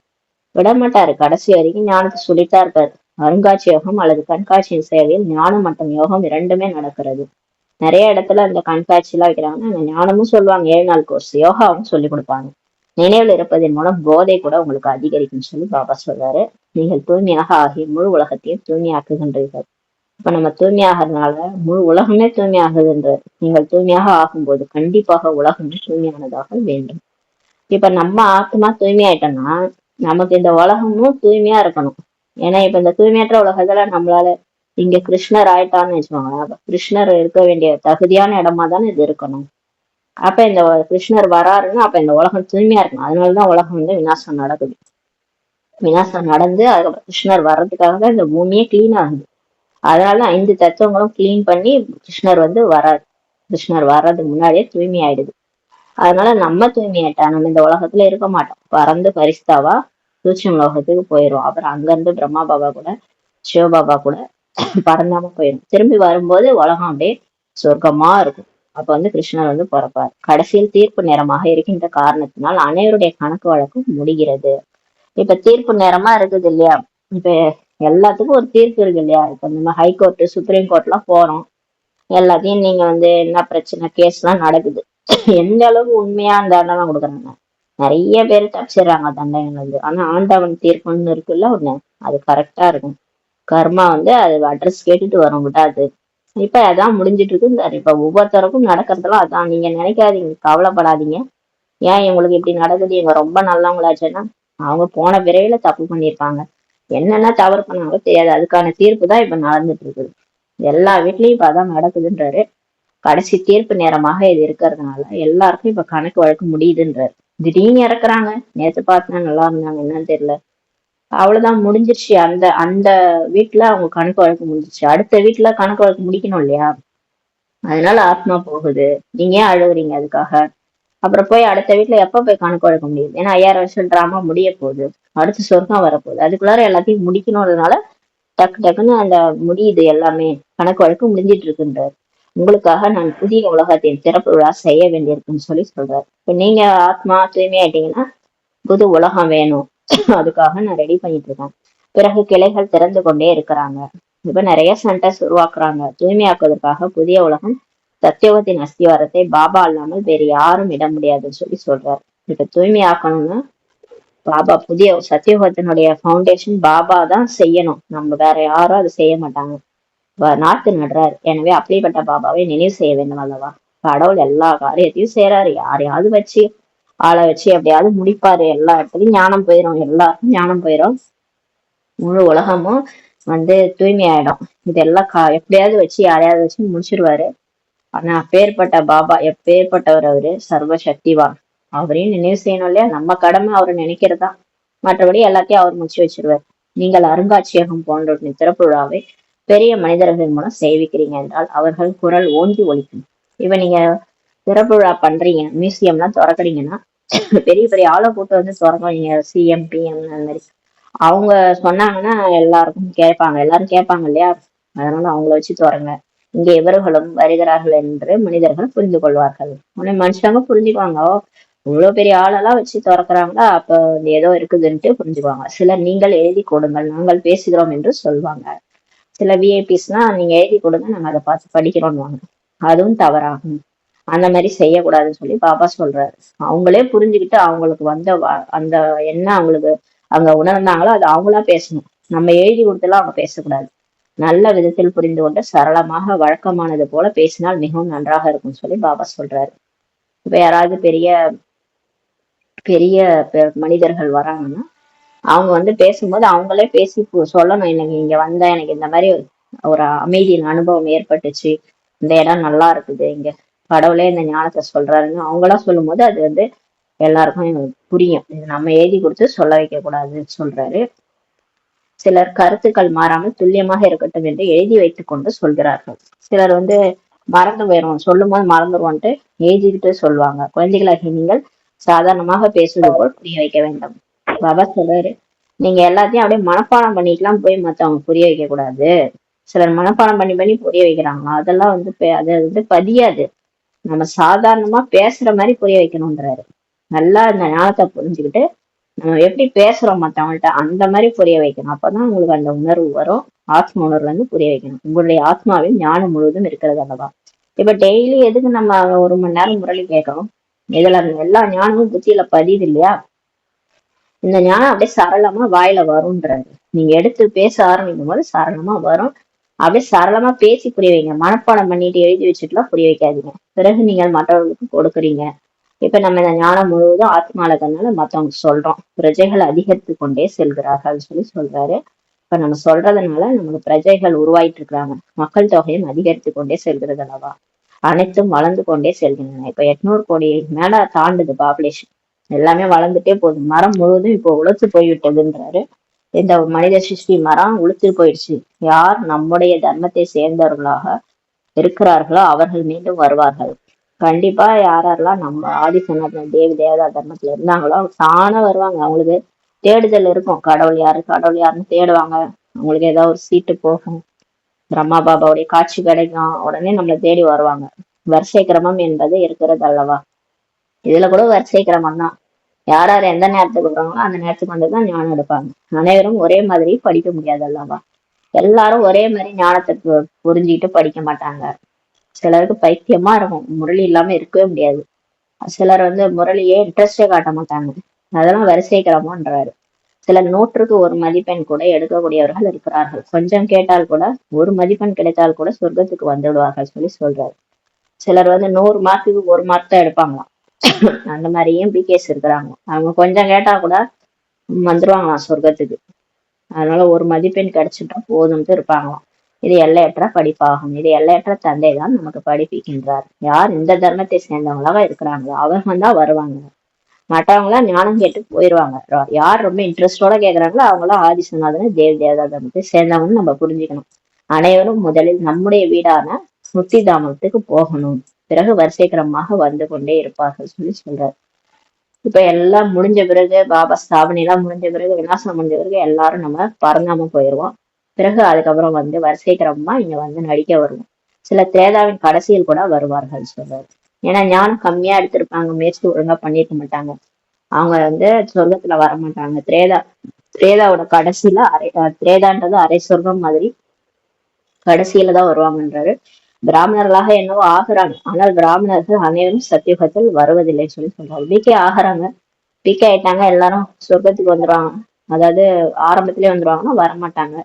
விடமாட்டாரு. கடைசி வரைக்கும் ஞானத்தை சொல்லித்தான் இருப்பாரு. அருங்காட்சியகம் அல்லது கண்காட்சியின் சேவையில் ஞானம் மற்றும் யோகம் இரண்டுமே நடக்கிறது. நிறைய இடத்துல அந்த கண்காட்சி எல்லாம் வைக்கிறாங்கன்னா அந்த ஞானமும் சொல்லுவாங்க, 7 நாள் கோர்ஸ் யோகாவும் சொல்லி கொடுப்பாங்க. நினைவில் இருப்பதன் மூலம் போதை கூட உங்களுக்கு அதிகரிக்கும் சொல்லி பாபா சொல்றாரு. நீங்கள் தூய்மையாக ஆகி முழு உலகத்தையும் தூய்மையாக்குகின்றீர்கள். இப்ப நம்ம தூய்மையாகிறதுனால முழு உலகமே தூய்மையாகுதுன்றார். நீங்கள் தூய்மையாக ஆகும்போது கண்டிப்பாக உலகமே தூய்மையானதாக வேண்டும். இப்ப நம்ம ஆத்மா தூய்மையாயிட்டோம்னா நமக்கு இந்த உலகமும் தூய்மையா இருக்கணும். ஏன்னா இப்ப இந்த தூய்மையற்ற உலகத்துல நம்மளால இங்க கிருஷ்ணர் ஆயிட்டான்னு வச்சுக்கோங்களேன். அப்ப கிருஷ்ணர் இருக்க வேண்டிய தகுதியான இடமா தானே இது இருக்கணும். அப்ப இந்த கிருஷ்ணர் வராருன்னா அப்ப இந்த உலகம் தூய்மையா இருக்கணும். அதனாலதான் உலகம் விநாசம் நடக்குது. விநாசம் நடந்து அதுக்கப்புறம் கிருஷ்ணர் வர்றதுக்காக தான் இந்த பூமியே கிளீன் ஆகுது. அதனால 5 தத்துவங்களும் கிளீன் பண்ணி கிருஷ்ணர் வராரு. கிருஷ்ணர் வர்றதுக்கு முன்னாடியே தூய்மை ஆயிடுது. அதனால நம்ம தூய்மையாயிட்டா நம்ம இந்த உலகத்துல இருக்க மாட்டோம். பறந்து பரிஸ்தாவா சூட்சும உலகத்துக்கு போயிடும். அப்புறம் அங்க இருந்து பிரம்மா பாபா கூட சிவபாபா கூட பறந்தாம போயிடும். திரும்பி வரும்போது உலகம் அப்படியே சொர்க்கமா இருக்கும். அப்ப கிருஷ்ணர் பிறப்பார். கடைசியில் தீர்ப்பு நேரமாக இருக்கின்ற காரணத்தினால் அனைவருடைய கணக்கு வழக்கும் முடிகிறது. இப்ப தீர்ப்பு நேரமா இருக்குது இல்லையா? இப்ப எல்லாத்துக்கும் ஒரு தீர்ப்பு இருக்கு இல்லையா? இப்ப நம்ம ஹைகோர்ட் சுப்ரீம் கோர்ட் எல்லாம் போறோம். எல்லாத்தையும் நீங்க என்ன பிரச்சனை கேஸ் எல்லாம் நடக்குது. எந்த அளவுக்கு உண்மையா அந்த தண்டனை கொடுக்குறாங்க. நிறைய பேர் தப்பிச்சிடுறாங்க தண்டனை. ஆனா ஆண்டவன் தீர்ப்புன்னு இருக்குல்ல ஒண்ணு, அது கரெக்டா இருக்கும். கர்மா அது அட்ரஸ் கேட்டுட்டு வரும், விடாது. இப்ப அதான் முடிஞ்சிட்டு இருக்கு. இப்ப ஒவ்வொருத்தருக்கும் நடக்கிறதெல்லாம் அதான். நீங்க நினைக்காதீங்க, கவலைப்படாதீங்க. ஏன் இவங்களுக்கு இப்படி நடக்குது, இவங்க ரொம்ப நல்லவங்களாச்சுன்னா அவங்க போன பிறவில தப்பு பண்ணியிருப்பாங்க. என்னென்ன தவறு பண்ணாங்களோ தெரியாது. அதுக்கான தீர்ப்பு தான் இப்ப நடந்துட்டு இருக்குது. எல்லா வீட்லயும் இப்ப அதான் நடக்குதுன்றாரு. கடைசி தீர்ப்பு நேரமாக இது இருக்கிறதுனால எல்லாருக்கும் இப்ப கணக்கு வழக்கு முடியுதுன்றாரு. திடீர்னு இறக்குறாங்க. நேத்து பார்த்தா நல்லா இருந்தாங்க, என்னன்னு தெரியல. அவ்வளவுதான், முடிஞ்சிருச்சு. அந்த அந்த வீட்டுல அவங்க கணக்கு வழக்கு முடிஞ்சிருச்சு. அடுத்த வீட்டுல கணக்கு வழக்கு முடிக்கணும் இல்லையா? அதனால ஆத்மா போகுது. நீங்க ஏன் அழுகுறீங்க அதுக்காக? அப்புறம் போய் அடுத்த வீட்டுல எப்ப போய் கணக்கு வழக்க முடியுது? ஏன்னா 5000 வருஷம் டிராமா முடிய போகுது. அடுத்து சொர்க்கம் வரப்போகுது. அதுக்குள்ளார எல்லாத்தையும் முடிக்கணும்ன்றதுனால டக்கு டக்குன்னு அந்த முடியுது. எல்லாமே கணக்கு வழக்கு முடிஞ்சிட்டு இருக்குன்றாரு. உங்களுக்காக நான் புதிய உலகத்தின் திறப்பு விழா செய்ய வேண்டியிருக்குன்னு சொல்லி சொல்றாரு. இப்ப நீங்க ஆத்மா தூய்மையாயிட்டீங்கன்னா புது உலகம் வேணும். அதுக்காக நான் ரெடி பண்ணிட்டு இருக்கேன். பிறகு கிளைகள் திறந்து கொண்டே இருக்கிறாங்க. இப்ப நிறைய சென்டர்ஸ் உருவாக்குறாங்க. தூய்மையாக்குவதற்காக புதிய உலகம் சத்தியோகத்தின் அஸ்திவாரத்தை பாபா இல்லாமல் வேறு யாரும் இட முடியாதுன்னு சொல்லி சொல்றாரு. இப்ப தூய்மையாக்கணும்னா பாபா புதிய சத்தியோகத்தினுடைய ஃபவுண்டேஷன் பாபா தான் செய்யணும். நம்ம வேற யாரும் அதை செய்ய மாட்டாங்க. நாத்து நடுறாரு. எனவே அப்படிப்பட்ட பாபாவை நினைவு செய்ய வேண்டும் அல்லவா? கடவுள் எல்லா காரியத்தையும் செய்யறாரு. யாரையாவது வச்சு ஆளை வச்சு எப்படியாவது முடிப்பாரு. எல்லா இடத்துலயும் ஞானம் போயிடும். எல்லாருக்கும் ஞானம் போயிடும். முழு உலகமும் தூய்மையாயிடும். இதெல்லாம் எப்படியாவது வச்சு யாரையாவது வச்சு முடிச்சிருவாரு. ஆனா அப்பேற்பட்ட பாபா எப்பேற்பட்டவர் அவரு, சர்வ சக்திவான். அவரையும் நினைவு செய்யணும் இல்லையா? நம்ம கடமை அவரை நினைக்கிறதா. மற்றபடி எல்லாத்தையும் அவர் முடிச்சு வச்சிருவார். நீங்கள் அருங்காட்சியகம் போன்ற திறப்பு விழாவை பெரிய மனிதர்கள் மூலம் சேவிக்கிறீங்க என்றால் அவர்கள் குரல் ஓங்கி ஒலிக்கும். இப்ப நீங்க திறப்பு விழா பண்றீங்க, மியூசியம்லாம் திறக்கிறீங்கன்னா பெரிய பெரிய ஆளை கூட்டு திறக்குறீங்க. சிஎம் பிஎம் அந்த மாதிரி அவங்க சொன்னாங்கன்னா எல்லாருக்கும் கேட்பாங்க, எல்லாரும் கேட்பாங்க இல்லையா? அதனால அவங்கள வச்சு திறங்க. இங்கே இவர்களும் வருகிறார்கள் என்று மனிதர்கள் புரிந்து கொள்வார்கள். உடனே மனுஷங்க புரிஞ்சுக்குவாங்க. இவ்வளவு பெரிய ஆளெல்லாம் வச்சு திறக்கிறாங்களா, அப்ப ஏதோ இருக்குதுன்ட்டு புரிஞ்சுக்குவாங்க. சிலர் நீங்கள் எழுதி கொடுங்கள், நாங்கள் பேசுகிறோம் என்று சொல்லுவாங்க. சில விஐபிஸ்னா நீங்க எழுதி கொடுங்க, நாங்க அதை பார்த்து படிக்கிறோம்னு வாங்க. அதுவும் தவறாகும். அந்த மாதிரி செய்யக்கூடாதுன்னு சொல்லி பாபா சொல்றாரு. அவங்களே புரிஞ்சுக்கிட்டு அவங்களுக்கு வந்த அந்த என்ன அவங்களுக்கு அங்க உணர்ந்தாங்களோ அது அவங்களா பேசணும். நம்ம எழுதி கொடுத்தெல்லாம் அவங்க பேசக்கூடாது. நல்ல விதத்தில் புரிந்து கொண்டு சரளமாக வழக்கமானது போல பேசினால் மிகவும் நன்றாக இருக்கும்னு சொல்லி பாபா சொல்றாரு. இப்ப யாராவது பெரிய பெரிய மனிதர்கள் வராங்கன்னா அவங்க வந்து பேசும்போது அவங்களே பேசி சொல்லணும், எனக்கு இங்க வந்தா எனக்கு இந்த மாதிரி ஒரு அமைதியின் அனுபவம் ஏற்பட்டுச்சு, இந்த இடம் நல்லா இருக்குது, இங்க கடவுளே இந்த ஞானத்தை சொல்றாருன்னு அவங்களா சொல்லும் போது அது வந்து எல்லாருக்கும் புரியும். இது நம்ம எழுதி கொடுத்து சொல்ல வைக்க கூடாதுன்னு சொல்றாரு. சிலர் கருத்துக்கள் மாறாமல் துல்லியமாக இருக்கட்டும் என்று எழுதி வைத்துக் கொண்டு சொல்கிறார்கள். சிலர் வந்து மறந்து போயிடும், சொல்லும் போது மறந்துடுவோன்ட்டு எழுதிக்கிட்டு சொல்லுவாங்க. குழந்தைகளாகி நீங்கள் சாதாரணமாக பேசுவது போல் புரிய வைக்க வேண்டும். பாபா சொல்றாரு, நீங்க எல்லாத்தையும் அப்படியே மனப்பாடம் பண்ணிக்கலாம் போய் மத்தவங்க புரிய வைக்க கூடாது. சிலர் மனப்பாடம் பண்ணி பண்ணி புரிய வைக்கிறாங்க, அதெல்லாம் வந்து அது வந்து பதியாது. நம்ம சாதாரணமா பேசுற மாதிரி புரிய வைக்கணும்ன்றாரு. நல்லா இந்த ஞானத்தை புரிஞ்சுக்கிட்டு நம்ம எப்படி பேசுறோம் மத்தவங்கள்ட்ட அந்த மாதிரி புரிய வைக்கணும். அப்பதான் உங்களுக்கு அந்த உணர்வு வரும். ஆத்ம உணர்வுல இருந்து புரிய வைக்கணும். உங்களுடைய ஆத்மாவில் ஞானம் முழுவதும் இருக்கிறது அல்லவா. இப்ப டெய்லி எதுக்கு நம்ம 1 மணி நேரம் முரளி கேட்கறோம்? இதுல எல்லா ஞானமும் புத்தியில பதியுது இல்லையா? இந்த ஞானம் அப்படியே சரளமா வாயில வரும்ன்றாரு. நீங்க எடுத்து பேச ஆரம்பிக்கும் போது சரளமா வரும். அப்படியே சரளமா பேசி புரிய வைங்க. மனப்பாடம் பண்ணிட்டு எழுதி வச்சுட்டுலாம் புரிய வைக்காதீங்க. பிறகு நீங்கள் மற்றவர்களுக்கு கொடுக்குறீங்க. இப்ப நம்ம இந்த ஞானம் முழுவதும் ஆத்மாலகனால மத்தவங்க சொல்றோம். பிரஜைகள் அதிகரித்து கொண்டே செல்கிறார்கள் சொல்லி சொல்றாரு. இப்ப நம்ம சொல்றதுனால நமக்கு பிரஜைகள் உருவாயிட்டு இருக்கிறாங்க. மக்கள் தொகையும் அதிகரித்து கொண்டே செல்கிறது அல்லவா. அனைத்தும் வளர்ந்து கொண்டே செல்கின்றன. இப்ப 800 கோடி மேல தாண்டுது பாப்புலேஷன். எல்லாமே வளர்ந்துட்டே போகுது. மரம் முழுவதும் இப்போ உழைச்சு போய்விட்டதுன்றாரு. இந்த மனித சிருஷ்டி மரம் உளுத்து போயிடுச்சு. யார் நம்முடைய தர்மத்தை சேர்ந்தவர்களாக இருக்கிறார்களோ அவர்கள் மீண்டும் வருவார்கள். கண்டிப்பா யாரெல்லாம் நம்ம ஆதி சனாதன தேவி தேவதா தர்மத்துல இருந்தாங்களோ தானே வருவாங்க. அவங்களுக்கு தேடுதல் இருக்கும். கடவுள் யாரு கடவுள் யாருன்னு தேடுவாங்க. அவங்களுக்கு ஏதாவது ஒரு சீட்டு போகும், பிரம்மா பாபாவுடைய காட்சி கிடைக்கும், உடனே நம்மளை தேடி வருவாங்க. வரிசை கிரமம் என்பது இருக்கிறது அல்லவா. இதுல கூட வரிசை கிரமம் தான். யார் யார் எந்த நேரத்துக்கு வர்றாங்களோ அந்த நேரத்துக்கு வந்துதான் ஞானம் எடுப்பாங்க. அனைவரும் ஒரே மாதிரி படிக்க முடியாது அல்லவா. எல்லாரும் ஒரே மாதிரி ஞானத்தை புரிஞ்சுக்கிட்டு படிக்க மாட்டாங்க. சிலருக்கு பைத்தியமா இருக்கும், முரளி இல்லாம இருக்கவே முடியாது. சிலர் வந்து முரளியே இன்ட்ரெஸ்டே காட்ட மாட்டாங்க. அதெல்லாம் வரிசை கிரமம்ன்றாரு. சிலர் 100க்கு 1 மதிப்பெண் கூட எடுக்கக்கூடியவர்கள் இருக்கிறார்கள். கொஞ்சம் கேட்டால் கூட 1 மதிப்பெண் கிடைத்தால் கூட சொர்க்கத்துக்கு வந்துடுவார்கள் சொல்லி சொல்றாரு. சிலர் வந்து 100 மார்க்குக்கு 1 மார்க் தான் எடுப்பாங்களாம். அந்த மாதிரியும் பிகேஸ் இருக்கிறாங்க. அவங்க கொஞ்சம் கேட்டா கூட வந்துருவாங்களாம் சொர்க்கத்துக்கு. அதனால 1 மதிப்பெண் கிடைச்சிட்டா போதும்ட்டு இருப்பாங்களாம். இது எல்லையற்ற படிப்பாகும். இது எல்லையற்ற தந்தை தான் நமக்கு படிப்பிக்கின்றார். யார் இந்த தர்மத்தை சேர்ந்தவங்களாக இருக்கிறாங்களோ அவர்கள் தான் வருவாங்க. மற்றவங்களாம் ஞானம் கேட்டு போயிடுவாங்க. யார் ரொம்ப இன்ட்ரெஸ்டோட கேட்கறாங்களோ அவங்களாம் ஆதிசநாதன தேவி தேவதா தர்மத்தை சேர்ந்தவங்கன்னு நம்ம புரிஞ்சுக்கணும். அனைவரும் முதலில் நம்முடைய வீடான முத்தி தாமத்துக்கு போகணும். பிறகு வரிசை கிரமமாக வந்து கொண்டே இருப்பார்கள் சொல்லி சொல்றாரு. இப்ப எல்லாம் முடிஞ்ச பிறகு பாபா ஸ்தாபனை எல்லாம் முடிஞ்ச பிறகு விநாசம் முடிஞ்ச பிறகு எல்லாரும் நம்ம பரந்தாம போயிடுவோம். பிறகு அதுக்கப்புறம் வந்து வரிசை கிரமமா இங்க வந்து நடிக்க வருவோம். சில திரேதாவின் கடைசியில் கூட வருவார்கள் சொல்றாரு. ஏன்னா ஞானம் கம்மியா எடுத்திருப்பாங்க, முயற்சி ஒழுங்கா பண்ணிருக்க மாட்டாங்க, அவங்க வந்து சொர்க்கத்துல வரமாட்டாங்க. திரேதாவோட கடைசியில திரேதான்றது அரை சொர்க்கம் மாதிரி கடைசியில தான் வருவாங்கன்றாரு. பிராமணர்களாக என்னவோ ஆகுறாங்க, ஆனால் பிராமணர்கள் அனைவரும் சத்தியுகத்தில் வருவதில்லை சொல்லி சொல்றாரு. பிகே ஆகுறாங்க, பிகே ஆயிட்டாங்க, எல்லாரும் சொர்க்கத்துக்கு வந்துருவாங்க. அதாவது ஆரம்பத்திலே வந்துருவாங்கன்னா வரமாட்டாங்க,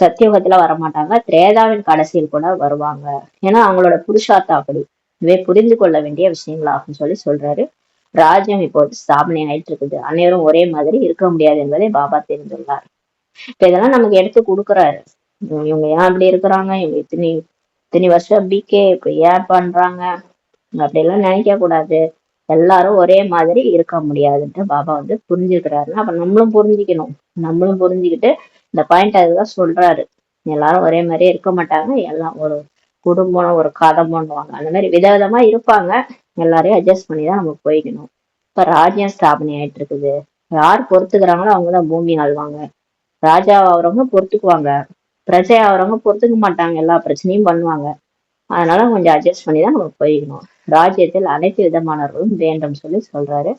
சத்தியுகத்துல வரமாட்டாங்க. திரேதாவின் கடைசியில் கூட வருவாங்க. ஏன்னா அவங்களோட புருஷார்த்தம் அப்படி. இவை புரிந்து கொள்ள வேண்டிய விஷயங்களாகும் சொல்லி சொல்றாரு. ராஜ்யம் இப்போது ஸ்தாபனை ஆயிட்டு இருக்குது. அனைவரும் ஒரே மாதிரி இருக்க முடியாது என்பதை பாபா தெரிந்துள்ளார். இப்ப இதெல்லாம் நமக்கு எடுத்து கொடுக்குறாரு. இவங்க ஏன் அப்படி இருக்கிறாங்க, இவங்க இத்தனை வருஷம் பிகே இப்ப ஏன் பண்றாங்க அப்படியெல்லாம் நினைக்க கூடாது. எல்லாரும் ஒரே மாதிரி இருக்க முடியாதுன்ட்டு பாபா வந்து புரிஞ்சுக்கிறாருன்னா அப்ப நம்மளும் புரிஞ்சுக்கணும். நம்மளும் புரிஞ்சுக்கிட்டு இந்த பாயிண்ட் அதுதான் சொல்றாரு. எல்லாரும் ஒரே மாதிரியே இருக்க மாட்டாங்க, எல்லாம் ஒரு குடும்பம் ஒரு கதம்புன்னுவாங்க, அந்த மாதிரி விதவிதமா இருப்பாங்க. எல்லாரையும் அட்ஜஸ்ட் பண்ணி தான் நம்ம போய்க்கணும். இப்ப ராஜ்யம் ஸ்தாபனை ஆயிட்டு இருக்குது. யார் பொறுத்துக்கிறாங்களோ அவங்கதான் பூமி ஆள்வாங்க. ராஜா ஆகுறவங்க பொறுத்துக்குவாங்க, பிரஜை ஆகுறவங்க பொறுத்துக்க மாட்டாங்க, எல்லா பிரச்சனையும் பண்ணுவாங்க. அதனால கொஞ்சம் அட்ஜஸ்ட் பண்ணி தான் நம்ம போய்க்கணும். ராஜ்யத்தில் அனைத்து விதமானவர்களும் வேண்டும் சொல்லி சொல்றாரு.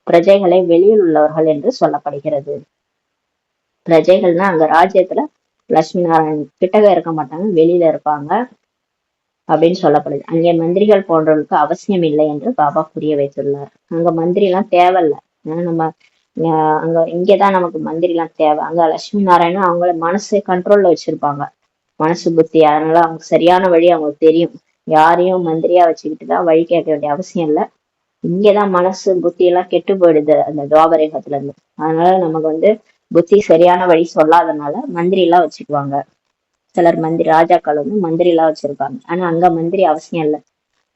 பிரஜைகளை வெளியில் உள்ளவர்கள் என்று சொல்லப்படுகிறது. பிரஜைகள்னா அங்க ராஜ்யத்துல லட்சுமி நாராயணன் கிட்டக இருக்க மாட்டாங்க, வெளியில இருப்பாங்க. அப்படின்னு சொல்லப்படுது. அங்கே மந்திரிகள் போன்றவர்களுக்கு அவசியம் இல்லை என்று பாபா புரிய வைத்துள்ளார். அங்க மந்திரி எல்லாம் தேவையில்ல. ஏன்னா நம்ம அங்க இங்கதான் நமக்கு மந்திரி எல்லாம் தேவை. அங்க லட்சுமி நாராயணன் அவங்கள மனசை கண்ட்ரோல்ல வச்சிருப்பாங்க, மனசு புத்தி. அதனால அவங்க சரியான வழி அவங்களுக்கு தெரியும். யாரையும் மந்திரியா வச்சுக்கிட்டு தான் வழி கேட்க வேண்டிய அவசியம் இல்லை. இங்கதான் மனசு புத்தி எல்லாம் கெட்டு போயிடுது அந்த துவாபரேகத்துல இருந்து. அதனால நமக்கு புத்தி சரியான வழி சொல்லாதனால மந்திரி எல்லாம் வச்சுக்குவாங்க. சிலர் மந்திரி ராஜாக்கள் மந்திரி எல்லாம் வச்சிருப்பாங்க. ஆனா அங்க மந்திரி அவசியம் இல்லை.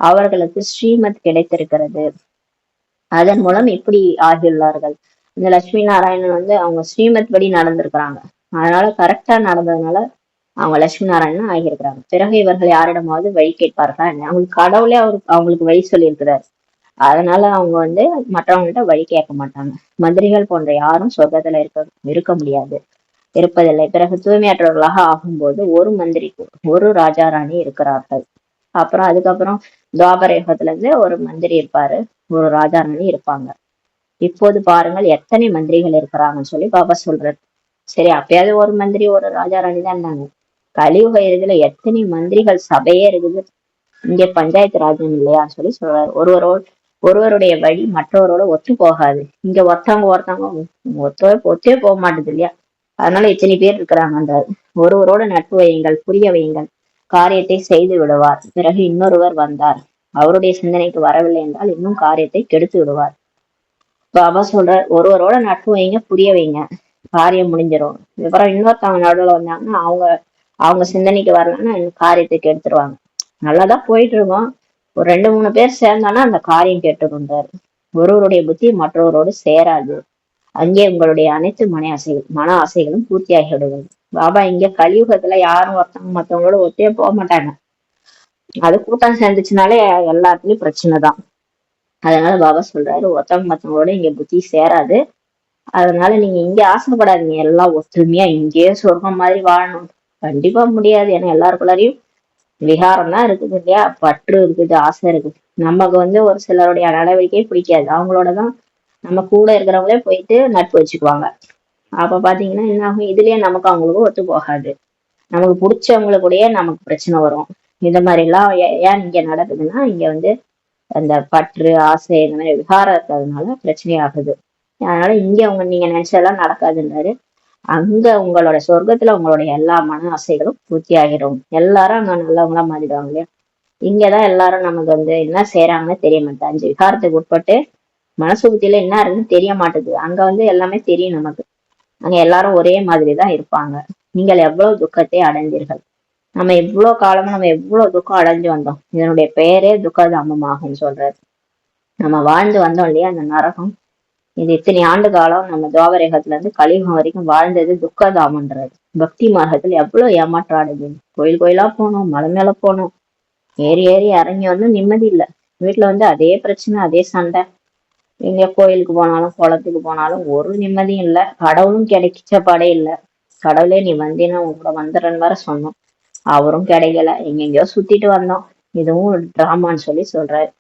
அவர்களுக்கு ஸ்ரீமத் கிடைத்திருக்கிறது. அதன் மூலம் இப்படி ஆகியுள்ளார்கள். இந்த லட்சுமி நாராயணன் அவங்க ஸ்ரீமத் படி நடந்திருக்கிறாங்க. அதனால கரெக்டா நடந்ததுனால அவங்க லட்சுமி நாராயணன் ஆகியிருக்கிறாங்க. பிறகு இவர்கள் யாரிடமாவது வழி கேட்பார்களா? அவங்களுக்கு கடவுளே அவங்களுக்கு வழி சொல்லியிருக்கிறார். அதனால அவங்க மற்றவங்கள்ட்ட வழி கேட்க மாட்டாங்க. மந்திரிகள் போன்ற யாரும் சொர்க்கத்துல இருக்க முடியாது, இருப்பதில்லை. பிறகு தூய்மையற்றவர்களாக ஆகும்போது ஒரு மந்திரிக்கு ஒரு ராஜா ராணி இருக்கிறார்கள். அதுக்கப்புறம் துவாபர யுகத்துல இருந்து ஒரு மந்திரி இருப்பாரு, ஒரு ராஜா ராணி இருப்பாங்க. இப்போது பாருங்கள் எத்தனை மந்திரிகள் இருக்கிறாங்கன்னு சொல்லி பாபா சொல்றாரு. சரி, அப்பயாவது ஒரு மந்திரி ஒரு ராஜா ராணி தான் இருந்தாங்க. கலியுக இறுதியில எத்தனை மந்திரிகள் சபையே இருக்குது. இங்க பஞ்சாயத்து ராஜ்யம் இல்லையான்னு சொல்லி சொல்றாரு. ஒருவருடைய வழி மற்றவரோட ஒத்து போகாது. இங்க ஒருத்தவங்க ஒத்தே போக மாட்டேது இல்லையா? அதனால இத்தனை பேர் இருக்கிறாங்க. அந்த ஒருவரோட நட்பு வையுங்கள், புரிய வையுங்கள், காரியத்தை செய்து விடுவார். பிறகு இன்னொருவர் வந்தார், அவருடைய சிந்தனைக்கு வரவில்லை என்றால் இன்னும் காரியத்தை கெடுத்து விடுவார். பாபா சொல்றார், ஒருவரோட நட்பு வைங்க, புரிய வைங்க, காரியம் முடிஞ்சிடும். அப்புறம் இன்னொருத்தவங்க நடுவில் வந்தாங்கன்னா அவங்க சிந்தனைக்கு வரலன்னா காரியத்தை கெடுத்துருவாங்க. நல்லாதான் போயிட்டு இருக்கோம், ஒரு 2-3 பேர் சேர்ந்தானா அந்த காரியம் கெட்டுருந்தாரு. ஒருவருடைய புத்தி மற்றவரோடு சேராது. அங்கே உங்களுடைய அனைத்து மன ஆசைகளும் பூர்த்தியாகி விடுவது. பாபா இங்க கலியுகத்துல யாரும் ஒருத்தவங்க மத்தவங்களோட ஒத்தே போக மாட்டாங்க. அது கூட்டம் சேர்ந்துச்சுனாலே எல்லாத்துலயும் பிரச்சனை தான். அதனால பாபா சொல்றாரு, ஒருத்தவங்க மத்தவங்களோட இங்க புத்தி சேராது. அதனால நீங்க இங்க ஆசைப்படாதீங்க, எல்லாம் ஒற்றுமையா இங்கேயே சொர்க்கம் மாதிரி வாழணும். கண்டிப்பா முடியாது. ஏன்னா எல்லாருக்குள்ளாரையும் விகாரம் தான் இருக்குது இல்லையா? பற்று இருக்குது, ஆசை இருக்குது. நமக்கு ஒரு சிலருடைய நடவடிக்கையே பிடிக்காது. அவங்களோடதான் நம்ம கூட இருக்கிறவங்களே போயிட்டு நட்பு வச்சுக்குவாங்க. அப்ப பாத்தீங்கன்னா என்ன ஆகும்? இதுலயே நமக்கு அவங்களுக்கும் ஒத்து போகாது. நமக்கு பிடிச்சவங்களுக்கூடயே நமக்கு பிரச்சனை வரும். இந்த மாதிரி எல்லாம் ஏன் இங்க நடக்குதுன்னா, இங்க அந்த பற்று, ஆசை, இந்த மாதிரி விகாரம் இருக்கிறதுனால பிரச்சனை ஆகுது. அதனால இங்க நீங்க நினைச்சதெல்லாம் நடக்காதுன்றாரு. அங்க உங்களோட சொர்க்கத்துல உங்களுடைய எல்லா மன ஆசைகளும் பூர்த்தி ஆகிடும். எல்லாரும் அங்க நல்லவங்களா மாறிடுவாங்க இல்லையா? இங்கதான் எல்லாரும் நமக்கு என்ன செய்யறாங்கன்னு தெரிய மாட்டேன். 5 விகாரத்துக்கு உட்பட்டு மனசு புத்தியில என்ன இருக்குன்னு தெரிய மாட்டேது. அங்க எல்லாமே தெரியும் நமக்கு. அங்க எல்லாரும் ஒரே மாதிரிதான் இருப்பாங்க. நீங்கள் எவ்வளவு துக்கத்தை அடைந்தீர்கள். நம்ம எவ்வளவு காலமா நம்ம எவ்வளவு துக்கம் அடைஞ்சு வந்தோம். இதனுடைய பெயரே துக்கதாமமாகும் சொல்றாரு. நம்ம வாழ்ந்து வந்தோம் இல்லையா அந்த நரகம், இது இத்தனை ஆண்டு காலம் நம்ம துவாபரேகத்துல இருந்து கலியுகம் வரைக்கும் வாழ்ந்தது துக்கதாமன்றது. பக்தி மார்க்கத்துல எவ்வளவு ஏமாற்றம் அடைஞ்சு, கோயில் கோயிலா போனோம், மலை மேல போனோம், ஏறி ஏறி இறங்கி நிம்மதி இல்லை. வீட்டுல அதே பிரச்சனை, அதே சண்டை. எங்க கோயிலுக்கு போனாலும் குளத்துக்கு போனாலும் ஒரு நிம்மதியும் இல்லை. கடவுளும் கிடைச்ச படே இல்லை. கடவுளே நீ வந்தீங்கன்னா உங்க கூட வந்துடுறேன்னு வேற சொன்னோம், அவரும் கிடைக்கல. எங்கெங்கயோ சுத்திட்டு வந்தோம். இதுவும் டிராமான்னு சொல்லி சொல்றாரு.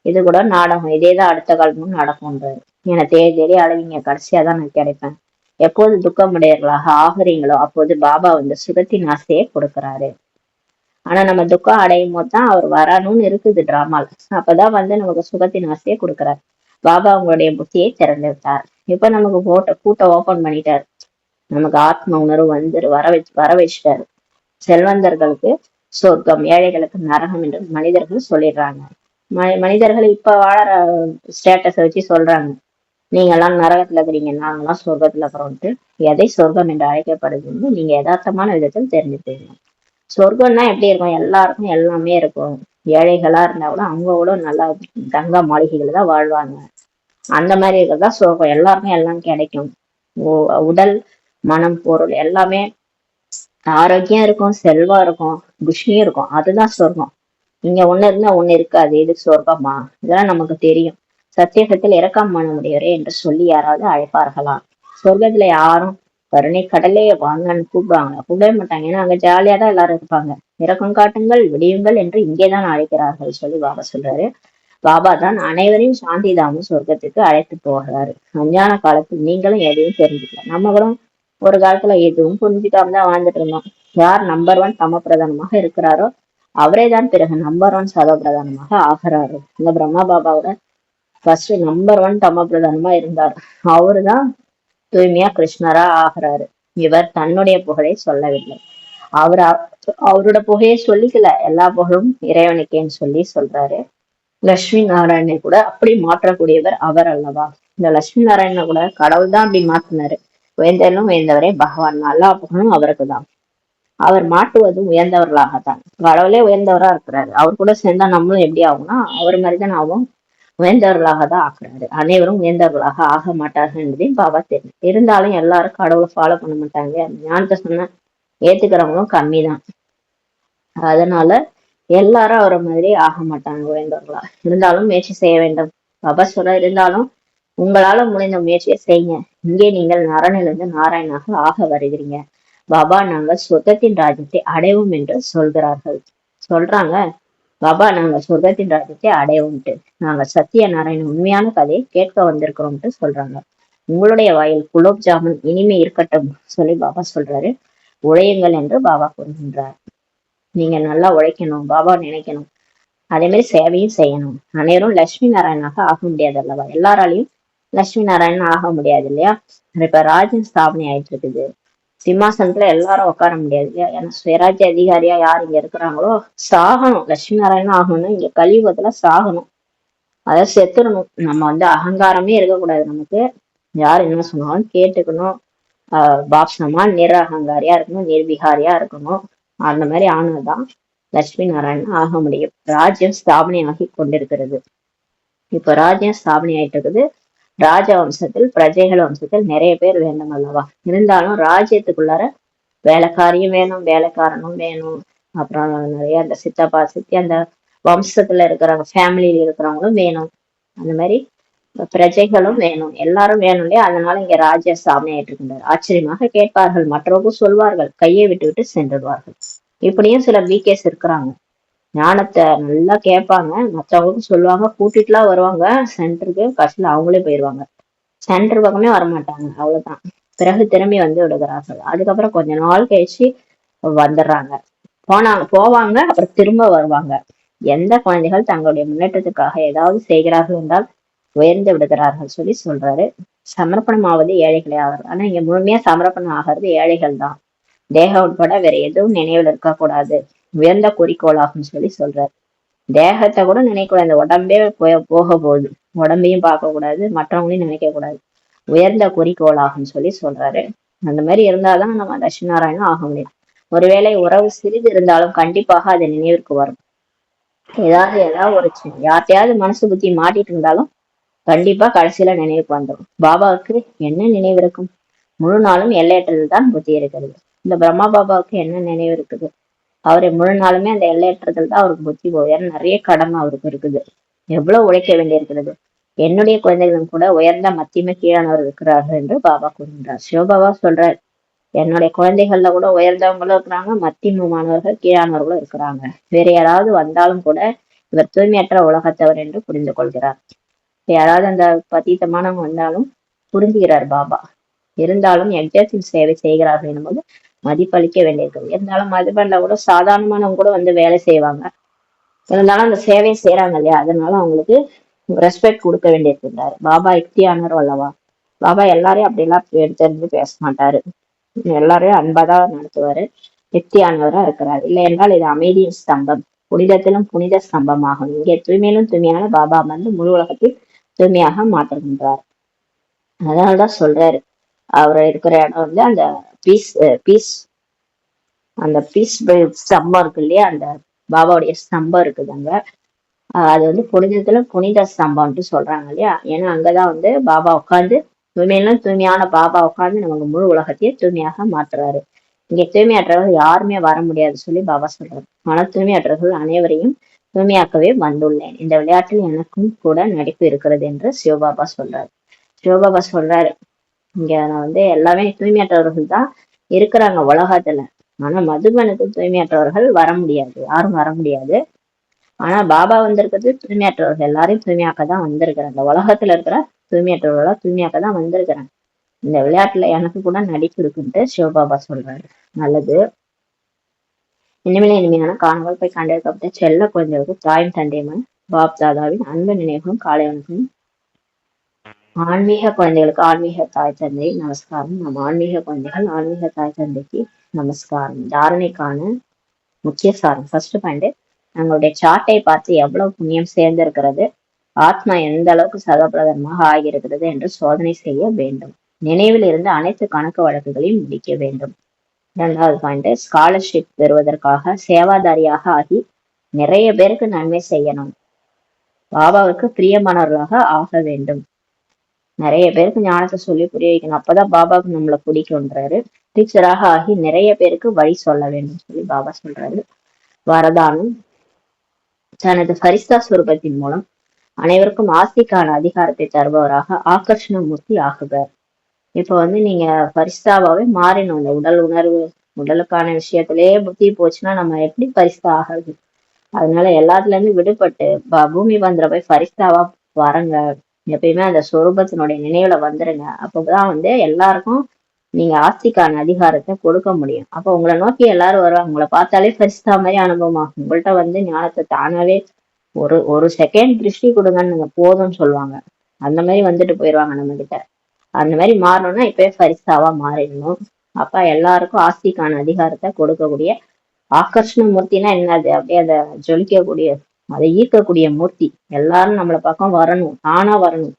இது கூட நாடகம், இதேதான் அடுத்த காலமும் நடக்கும்ன்றாரு. என்னை தேடி தேடி அழகிங்க, கடைசியாதான் நான் கிடைப்பேன். எப்போது துக்கமுடையவர்களாக ஆகுறீங்களோ அப்போது பாபா சுகத்தின் ஆசையை கொடுக்குறாரு. ஆனா நம்ம துக்கம் அடையும் போதுதான் அவர் வரணும்னு இருக்குது டிராமால. அப்பதான் நமக்கு சுகத்தின் ஆசையை கொடுக்குறாரு. பாபா உங்களுடைய புத்தியை திறந்து விட்டார். இப்ப நமக்கு கூட்ட ஓபன் பண்ணிட்டாரு. நமக்கு ஆத்ம உணர்வு வர வச்சுட்டாரு. செல்வந்தர்களுக்கு சொர்க்கம், ஏழைகளுக்கு நரகம் என்று மனிதர்கள் சொல்லிடுறாங்க. மனிதர்கள் இப்ப வாழற ஸ்டேட்டஸ வச்சு சொல்றாங்க, நீங்க எல்லாம் நரகத்துல இருக்கிறீங்க, நாங்கெல்லாம் சொர்க்கத்துல இருக்கிறோம்ட்டு. எதை சொர்க்கம் என்று அழைக்கப்படுதுன்னு நீங்க யதார்த்தமான விதத்தில் தெரிஞ்சுக்கிறீங்க. சொர்க்கம்னா எப்படி இருக்கும்? எல்லாருக்கும் எல்லாமே இருக்கும். ஏழைகளா இருந்தா கூட அவங்க கூட நல்லா தங்க மாளிகைகள் தான் வாழ்வாங்க. அந்த மாதிரி இருக்கிறதா சொர்க்கம். எல்லாருக்கும் எல்லாம் கிடைக்கும். உடல், மனம், பொருள் எல்லாமே ஆரோக்கியம் இருக்கும், செல்வம் இருக்கும், குஷியும் இருக்கும். அதுதான் சொர்க்கம். இங்க ஒண்ணு இருந்தா ஒண்ணு இருக்காது. இது சொர்க்கமா? இதெல்லாம் நமக்கு தெரியும். சத்தியகத்தில் இரக்கம் பண்ண முடியவரே என்று சொல்லி யாராவது அழைப்பார்களா? சொர்க்கத்துல யாரும் கருணை கடலே வாங்கன்னு கூப்பிடுவாங்க? கூப்பிடவே மாட்டாங்க. ஏன்னா அங்க ஜாலியா தான் எல்லாரும் இருப்பாங்க. இரக்கம் காட்டுங்கள், விடியுங்கள் என்று இங்கேதான் அழைக்கிறார்கள் சொல்லி பாபா சொல்றாரு. பாபா தான் அனைவரையும் சாந்திதாமும் சொர்க்கத்துக்கு அழைத்து போகிறாரு. அஞ்ஞான காலத்தில் நீங்களும் எதையும் தெரிஞ்சுக்கல. நம்ம கூட ஒரு காலத்துல எதுவும் புரிஞ்சுக்காம தான் வாழ்ந்துட்டு இருந்தோம். யார் நம்பர் 1 தம பிரதானமாக இருக்கிறாரோ அவரே தான் பிறகு நம்பர் ஒன் சதோ பிரதானமாக ஆகிறாரு. இந்த பிரம்மா பாபாவோட ஃபர்ஸ்ட் நம்பர் ஒன் தம பிரதானமா இருந்தார். அவருதான் தூய்மையா கிருஷ்ணரா ஆகிறாரு. இவர் தன்னுடைய புகழை சொல்லவில்லை. அவர் அவரோட புகையை சொல்லிக்கல, எல்லா புகழும் இறைவனுக்கேன்னு சொல்றாரு. லட்சுமி நாராயணனை கூட அப்படி மாற்றக்கூடியவர் அவர் அல்லவா. இந்த லட்சுமி நாராயணனை கூட கடவுள் தான் அப்படி மாத்தினாரு. உயர்ந்தலும் உயர்ந்தவரே பகவான், எல்லா புகழும் அவருக்கு தான். அவர் மாட்டுவதும் உயர்ந்தவர்களாகத்தான். கடவுளே உயர்ந்தவரா இருக்கிறாரு, அவர் கூட சேர்ந்தா நம்மளும் எப்படி ஆகும்னா அவர் மாதிரிதான் ஆகும். உயர்ந்தவர்களாக தான் ஆக்குறாரு. அனைவரும் உயர்ந்தவர்களாக ஆக மாட்டார்கள் என்பதையும் பாபா தெரியும். இருந்தாலும் எல்லாரும் கடவுளை ஃபாலோ பண்ண மாட்டாங்க. ஞானத்தை சொன்ன ஏத்துக்கிறவங்களும் கம்மி தான். அதனால எல்லாரும் அவரை மாதிரி ஆக மாட்டாங்க உயர்ந்தவர்களா. இருந்தாலும் முயற்சி செய்ய வேண்டும். பாபா சொல்ல, இருந்தாலும் உங்களால முடிந்த முயற்சியை செய்யுங்க. இங்கே நீங்கள் நரனிலிருந்து நாராயணாக ஆக வருகிறீங்க. பாபா நாங்கள் சொர்க்கத்தின் ராஜ்யத்தை அடைவோம் என்று சொல்றாங்க. பாபா நாங்க சொர்க்கத்தின் ராஜ்யத்தை அடைவோம்ட்டு, நாங்க சத்திய நாராயண உண்மையான கதையை கேட்க வந்திருக்கிறோம்ட்டு சொல்றாங்க. உங்களுடைய வாயில் குலோப் ஜாமுன் இனிமே இருக்கட்டும் சொல்லி பாபா சொல்றாரு. உழையுங்கள் என்று பாபா கூறுகின்றார். நீங்க நல்லா உழைக்கணும், பாபா நினைக்கணும், அதே மாதிரி சேவையும் செய்யணும். அனைவரும் லட்சுமி நாராயணாக ஆக முடியாது அல்லவா. எல்லாராலையும் லட்சுமி நாராயணன் ஆக முடியாது இல்லையா. இப்ப ராஜ்யம் ஸ்தாபனை ஆயிட்டு இருக்குது. சிம்மாசனத்துல எல்லாரும் உட்கார முடியாது இல்லையா. ஏன்னா சுயராஜ்ய அதிகாரியா யார் இங்க இருக்கிறாங்களோ சாகணும். லட்சுமி நாராயணன் ஆகணும்னா இங்க கலியுகத்துல சாகணும், அதை செத்துடணும். நம்ம அகங்காரமே இருக்கக்கூடாது. நமக்கு யார் என்ன சொன்னாலும் கேட்டுக்கணும். பாப்சமா நிற அகங்காரியா இருக்கணும், நிர்விகாரியா இருக்கணும். அந்த மாதிரி ஆனதுதான் லட்சுமி நாராயணன் ஆக முடியும். ராஜ்யம் ஸ்தாபனை ஆகி கொண்டிருக்கிறது. இப்ப ராஜ்யம் ஸ்தாபனை ஆயிட்டு இருக்குது. ராஜ வம்சத்தில் பிரஜைகள் வம்சத்தில் நிறைய பேர் வேண்டும் அல்லவா. இருந்தாலும் ராஜ்யத்துக்குள்ளார வேலைக்காரியும் வேணும், வேலைக்காரனும் வேணும். அப்புறம் நிறைய அந்த சித்தப்பா சித்தி அந்த வம்சத்துல இருக்கிறவங்க, ஃபேமிலியில இருக்கிறவங்களும் வேணும். அந்த மாதிரி பிரஜைகளும் வேணும், எல்லாரும் வேணும் இல்லையா. அதனால இங்க ராஜ்ய ஸ்தாபனை ஆயிட்டு இருக்கின்றார். ஆச்சரியமாக கேட்பார்கள், மற்றவர்கள் சொல்வார்கள், கையை விட்டு விட்டு சென்றுடுவார்கள். இப்படியும் சில வீக்கேஸ் இருக்கிறாங்க. ஞானத்தை நல்லா கேட்பாங்க, மற்றவங்களுக்கும் சொல்லுவாங்க, கூட்டிட்டுலாம் வருவாங்க சென்டருக்கு. கடைசியில அவங்களே போயிடுவாங்க, சென்டர் பக்கமே வரமாட்டாங்க. அவ்வளவுதான். பிறகு திரும்பி விடுகிறார்கள். அதுக்கப்புறம் கொஞ்ச நாள் கழிச்சு வந்துடுறாங்க. போவாங்க, அப்புறம் திரும்ப வருவாங்க. எந்த குழந்தைகள் தங்களுடைய முன்னேற்றத்துக்காக ஏதாவது செய்கிறார்கள் என்றால் உயர்ந்து விடுகிறார்கள் சொல்றாரு. சமர்ப்பணம் ஆவது ஏழைகளே ஆகிறது. ஆனா இங்க முழுமையா சமர்ப்பணம் ஆகிறது ஏழைகள் தான். தேகம் உட்பட வேற எதுவும் நினைவில் இருக்கக்கூடாது, உயர்ந்த குறிக்கோளாகும் சொல்றாரு. தேகத்தை கூட நினைக்கக்கூடாது, இந்த உடம்பே போக போகுது, உடம்பையும் பார்க்க கூடாது, மற்றவங்களையும் நினைக்க கூடாது, உயர்ந்த குறிக்கோளாகும் சொல்றாரு. அந்த மாதிரி இருந்தாதான் நம்ம லட்சுமி நாராயணம் ஆக முடியும். ஒருவேளை உறவு சிறிது இருந்தாலும் கண்டிப்பாக அது நினைவிற்கு வரும். ஏதாவது ஒரு யார்ட்டையாவது மனசு புத்தி மாட்டிட்டு இருந்தாலும் கண்டிப்பா கடைசியில நினைவுக்கு வந்துடும். பாபாவுக்கு என்ன நினைவு இருக்கும்? முழு நாளும் எல்லையற்றதில் தான் புத்தி இருக்கிறது. இந்த பிரம்மா பாபாவுக்கு என்ன நினைவு இருக்குது? அவரை முழு நாளுமே அந்த எல்லையற்றதில் தான் அவருக்கு புத்தி போகுது. ஏன்னா நிறைய கடமை அவருக்கு இருக்குது, எவ்வளவு உழைக்க வேண்டியிருக்கிறது. என்னுடைய குழந்தைகளும் கூட உயர்ந்த மத்தியம கீழானவர் இருக்கிறார்கள் என்று பாபா கூறுகின்றார். சிவபாபா சொல்றார், என்னுடைய குழந்தைகள்ல கூட உயர்ந்தவங்களும் இருக்கிறாங்க, மத்தியமமானவர்கள் கீழானவர்களும் இருக்கிறாங்க. வேற யாராவது வந்தாலும் கூட இவர் தூய்மையற்ற உலகத்தவர் என்று புரிந்து கொள்கிறார். யாராவது அந்த பதீத்தமானவங்க வந்தாலும் புரிஞ்சுகிறார் பாபா. இருந்தாலும் யஜ்ஞத்தில் சேவை செய்கிறார்கள் என்னும்போது மதிப்பளிக்க வேண்டியிருக்கிறது. இருந்தாலும் மதுபண்ட கூட சாதாரணமானவங்க கூட வேலை செய்வாங்க. இருந்தாலும் அந்த சேவையை செய்யறாங்க இல்லையா, அதனால அவங்களுக்கு ரெஸ்பெக்ட் கொடுக்க வேண்டியிருக்கிறாரு. பாபா யுக்தியானவர் அல்லவா. பாபா எல்லாரையும் அப்படிலாம் எடுத்து பேச மாட்டாரு, எல்லாரையும் அன்பாதான் நடத்துவாரு. யுக்தியானவரா இருக்கிறார். இல்லை என்றால் இது அமைதியின் ஸ்தம்பம், புனிதத்திலும் புனித ஸ்தம்பமாகும். இங்கே தூய்மையிலும் தூய்மையான பாபா முழு உலகத்தில் தூய்மையாக மாற்றுகின்றார். அதனாலதான் சொல்றாரு, அவர் இருக்கிற இடம் அந்த பீஸ் அந்த பீஸ் ஸ்தம்பம் இருக்கு இல்லையா, அந்த பாபாவுடைய ஸ்தம்பம் இருக்குது அங்க. அது புனிதத்துல புனித ஸ்தம்பம்ட்டு சொல்றாங்க இல்லையா. ஏன்னா அங்கதான் பாபா உட்காந்து தூய்மையிலும் தூய்மையான பாபா உட்காந்து நமக்கு முழு உலகத்தையே தூய்மையாக மாற்றுறாரு. இங்க தூய்மையற்றவர்கள் யாருமே வர முடியாது பாபா சொல்றாரு. மன தூய்மையற்றவர்கள் அனைவரையும் தூய்மையாக்கவே வந்துள்ளேன். இந்த விளையாட்டில் எனக்கும் கூட நடிப்பு இருக்கிறது என்று சிவபாபா சொல்றாரு. சிவபாபா சொல்றாரு, இங்க நான் எல்லாமே தூய்மையற்றவர்கள் தான் இருக்கிறாங்க உலகத்துல. ஆனா மதுபனுக்கு தூய்மையற்றவர்கள் வர முடியாது, யாரும் வர முடியாது. ஆனா பாபா வந்திருக்கிறது தூய்மையற்றவர்கள் எல்லாரையும் தூய்மையாக்க தான் வந்திருக்கிறாங்க. உலகத்துல இருக்கிற தூய்மையற்றவர்களா தூய்மையாக்க தான் வந்திருக்கிறாங்க. இந்த விளையாட்டுல எனக்கு கூட நடிப்பு இருக்குன்ட்டு சிவபாபா சொல்றாரு. நல்லது. இனிமையான காணொல் போய் கண்டெடுக்கப்பட்ட செல்ல குழந்தைகளுக்கு தாயும் தந்தையுமான பாப் தாதாவின் அன்பு நினைவுகளும் காலை வணக்கம். ஆன்மீக குழந்தைகளுக்கு ஆன்மீக தாய் தந்தை நமஸ்காரம். நம் ஆன்மீக குழந்தைகள் ஆன்மீக தாய் தந்தைக்கு நமஸ்காரம். தாரணைக்கான முக்கிய சாரம். ஃபர்ஸ்ட் பாயிண்ட், நம்மளுடைய சார்ட்டை பார்த்து எவ்வளவு புண்ணியம் சேர்ந்திருக்கிறது, ஆத்மா எந்த அளவுக்கு சதப்பிரதமாக ஆகியிருக்கிறது என்று சோதனை செய்ய வேண்டும். நினைவில் இருந்து அனைத்து கணக்கு வழக்குகளையும் முடிக்க வேண்டும். இரண்டாவது பாயிண்ட், ஸ்காலர்ஷிப் பெறுவதற்காக சேவாதாரியாக ஆகி நிறைய பேருக்கு நன்மை செய்யணும். பாபாவுக்கு பிரியமானவர்களாக ஆக வேண்டும். நிறைய பேருக்கு ஞானத்தை சொல்லி புரிய வைக்கணும். அப்பதான் பாபாவுக்கு நம்மளை பிடிக்கும்ன்றாரு. டீச்சராக ஆகி நிறைய பேருக்கு வழி சொல்ல வேண்டும் சொல்லி பாபா சொல்றாரு. வரதானம், தனது ஃபரிஸ்தா ஸ்வரூபத்தின் மூலம் அனைவருக்கும் ஆஸ்திக்கான அதிகாரத்தை தருபவராக ஆகர்ஷண மூர்த்தி ஆகுக. இப்ப நீங்க பரிஸ்தாவாவே மாறினோம். இந்த உடல் உணர்வு, உடலுக்கான விஷயத்திலேயே புத்தி போச்சுன்னா நம்ம எப்படி பரிஸ்தா ஆகிறது? அதனால எல்லாத்துல இருந்து விடுபட்டு பூமி பந்திர போய் பரிஸ்தாவா வரங்க. எப்பயுமே அந்த சொரூபத்தினுடைய நினைவுல வந்துருங்க. அப்பதான் எல்லாருக்கும் நீங்க ஆஸ்திக்கான அதிகாரத்தை கொடுக்க முடியும். அப்ப உங்களை நோக்கி எல்லாரும் வருவாங்க. உங்களை பார்த்தாலே பரிஸ்தா மாதிரி அனுபவம் ஆகும். உங்கள்கிட்ட ஞானத்தை தானாவே ஒரு ஒரு செகண்ட் திருஷ்டி கொடுங்கன்னு போதும்னு சொல்லுவாங்க. அந்த மாதிரி வந்துட்டு போயிடுவாங்க நம்ம கிட்ட. அந்த மாதிரி மாறணும்னா இப்பவே பரிஸ்தாவா மாறிடணும். அப்ப எல்லாருக்கும் ஆஸ்திக்கான அதிகாரத்தை கொடுக்கக்கூடிய ஆகர்ஷண மூர்த்தினா என்னது? அப்படியே அதை ஜொலிக்கக்கூடிய, அதை ஈர்க்கக்கூடிய மூர்த்தி. எல்லாரும் நம்மள பக்கம் வரணும், தானா வரணும்.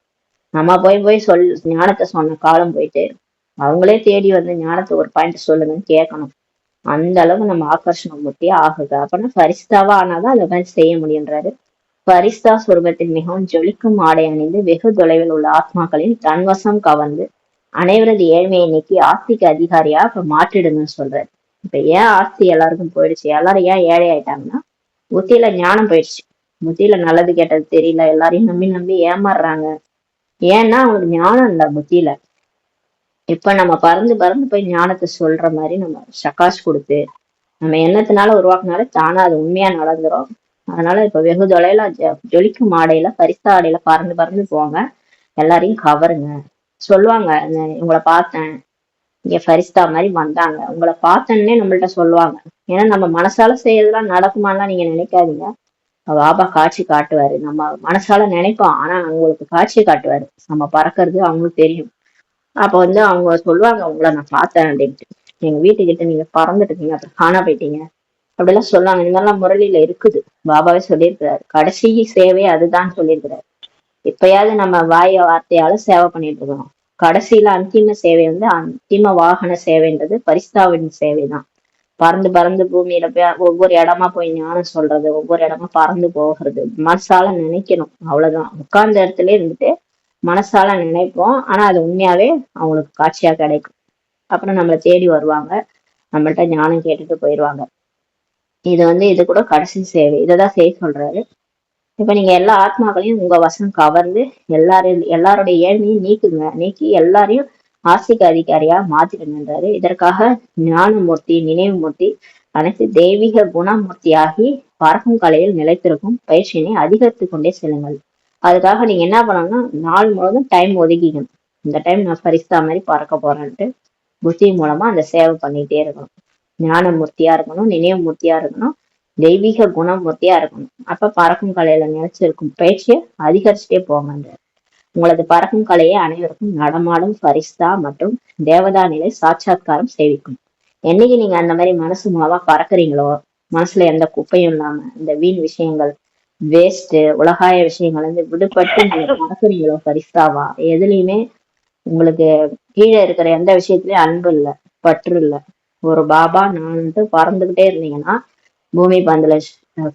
நம்ம போய் போய் ஞானத்தை சொன்ன காலம் போயிட்டு அவங்களே தேடி ஞானத்தை ஒரு பாயிண்ட் சொல்லுங்கன்னு கேட்கணும். அந்த அளவுக்கு நம்ம ஆகர்ஷண மூர்த்தியா ஆகுது. அப்படின்னா பரிஸ்தாவா ஆனாதான் அந்த மாதிரி செய்ய முடியுன்றாரு. பரிஸ்தா சுரூபத்தில் மிகவும் ஜொலிக்கும் ஆடை அணிந்து வெகு தொலைவில் உள்ள ஆத்மாக்களின் தன்வசம் கவர்ந்து அனைவரது ஏழ்மையை நீக்கி ஆஸ்திக்கு அதிகாரியா இப்ப மாற்றிடுங்கன்னு சொல்றாரு. இப்ப ஏன் ஆஸ்தி எல்லாருக்கும் போயிடுச்சு, எல்லாரும் ஏன் ஏழை ஆயிட்டாங்கன்னா புத்தியில ஞானம் போயிடுச்சு. புத்தியில நல்லது கெட்டது தெரியல, எல்லாரையும் நம்பி நம்பி ஏமாறுறாங்க. ஏன்னா அவங்களுக்கு ஞானம் இல்ல புத்தியில. இப்ப நம்ம பறந்து பறந்து போய் ஞானத்தை சொல்ற மாதிரி நம்ம சகாஷ் கொடுத்து நம்ம எண்ணத்தினால உருவாக்குனால தானா அது உண்மையா நடந்துரும். அதனால இப்ப வெகு தொலைல ஜொலிக்கும் ஆடையில பரிசா ஆடையில பறந்து பறந்து போங்க, எல்லாரையும் கவருங்க. சொல்லுவாங்க, உங்களை பார்த்தேன், இங்க பரிஸ்தா மாதிரி வந்தாங்க, உங்களை பார்த்தேன்னே நம்மள்ட்ட சொல்லுவாங்க. ஏன்னா நம்ம மனசால செய்யறதுலாம் நடக்குமான்லாம் நீங்க நினைக்காதீங்க. பாபா காட்சி காட்டுவாரு. நம்ம மனசால நினைப்போம், ஆனா அவங்களுக்கு காட்சி காட்டுவாரு. நம்ம பறக்கிறது அவங்களுக்கு தெரியும். அப்ப அவங்க சொல்லுவாங்க, உங்களை நான் பார்த்தேன் அப்படின்ட்டு. எங்க வீட்டுக்கிட்ட நீங்க பறந்துட்டு இருக்கீங்க, அப்புறம் காணா போயிட்டீங்க அப்படிலாம் சொல்லுவாங்க. இந்த மாதிரிலாம் முரளியில இருக்குது. பாபாவே சொல்லியிருக்கிறாரு. கடைசி சேவை அதுதான் சொல்லியிருக்கிறாரு. இப்பயாவது நம்ம வாய வார்த்தையால சேவை பண்ணிட்டு இருக்கோம். கடைசியில அந்திம சேவை அந்திம வாகன சேவைன்றது பரிஸ்தாவின் சேவை தான். பறந்து பறந்து பூமியில போய் ஒவ்வொரு இடமா போய் ஞானம் சொல்றது, ஒவ்வொரு இடமா பறந்து போகிறது. மனசால நினைக்கணும், அவ்வளவுதான். உட்கார்ந்த இடத்துல இருந்துட்டு மனசால நினைப்போம். ஆனா அது உண்மையாவே அவங்களுக்கு காட்சியா கிடைக்கும். அப்புறம் நம்மளை தேடி வருவாங்க, நம்மள்ட்ட ஞானம் கேட்டுட்டு போயிடுவாங்க. இது கூட கடைசி சேவை. இததான் செய்ய சொல்றாரு. இப்ப நீங்க எல்லா ஆத்மாக்களையும் உங்க வசம் கவர்ந்து எல்லாருடைய ஏழ்மையும் நீக்கி எல்லாரையும் ஆஸ்திக அதிகாரியா மாத்திடுங்கன்றாரு. இதற்காக ஞானமூர்த்தி, நினைவு மூர்த்தி, அனைத்து தெய்வீக குணமூர்த்தியாகி பறக்கும் கலையில் நிலைத்திருக்கும் பயிற்சியினை அதிகரித்து கொண்டே செல்லுங்கள். அதுக்காக நீங்க என்ன பண்ணணும்னா நாள் முழுவதும் டைம் ஒதுக்கிக்கணும். இந்த டைம் நான் பரிஸ்தா மாதிரி பறக்க போறேன்ட்டு புத்தி மூலமா அந்த சேவை பண்ணிட்டே இருக்கணும். ஞானமூர்த்தியா இருக்கணும், நினைவு மூர்த்தியா இருக்கணும், தெய்வீக குணமூர்த்தியா இருக்கணும். அப்ப பறக்கும் கலையில நினைச்சிருக்கும் பயிற்சியை அதிகரிச்சுட்டே போங்க. உங்களது பறக்கும் கலையை அனைவருக்கும் நடமாடும் பரிஸ்தா மற்றும் தேவதா நிலை சாட்சாத்காரம் சேவிக்கும். என்னைக்கு நீங்க அந்த மாதிரி மனசு மூலமா பறக்குறீங்களோ, மனசுல எந்த குப்பையும் இல்லாம இந்த வீண் விஷயங்கள், வேஸ்ட் உலகாய விஷயங்கள் விடுபட்டு நீங்க பறக்குறீங்களோ பரிஸ்தாவா, எதுலையுமே உங்களுக்கு கீழே இருக்கிற எந்த விஷயத்திலயும் அன்பு இல்லை, பற்று இல்லை, ஒரு பாபா நான் பறந்துகிட்டே இருந்தீங்கன்னா பூமி பந்துல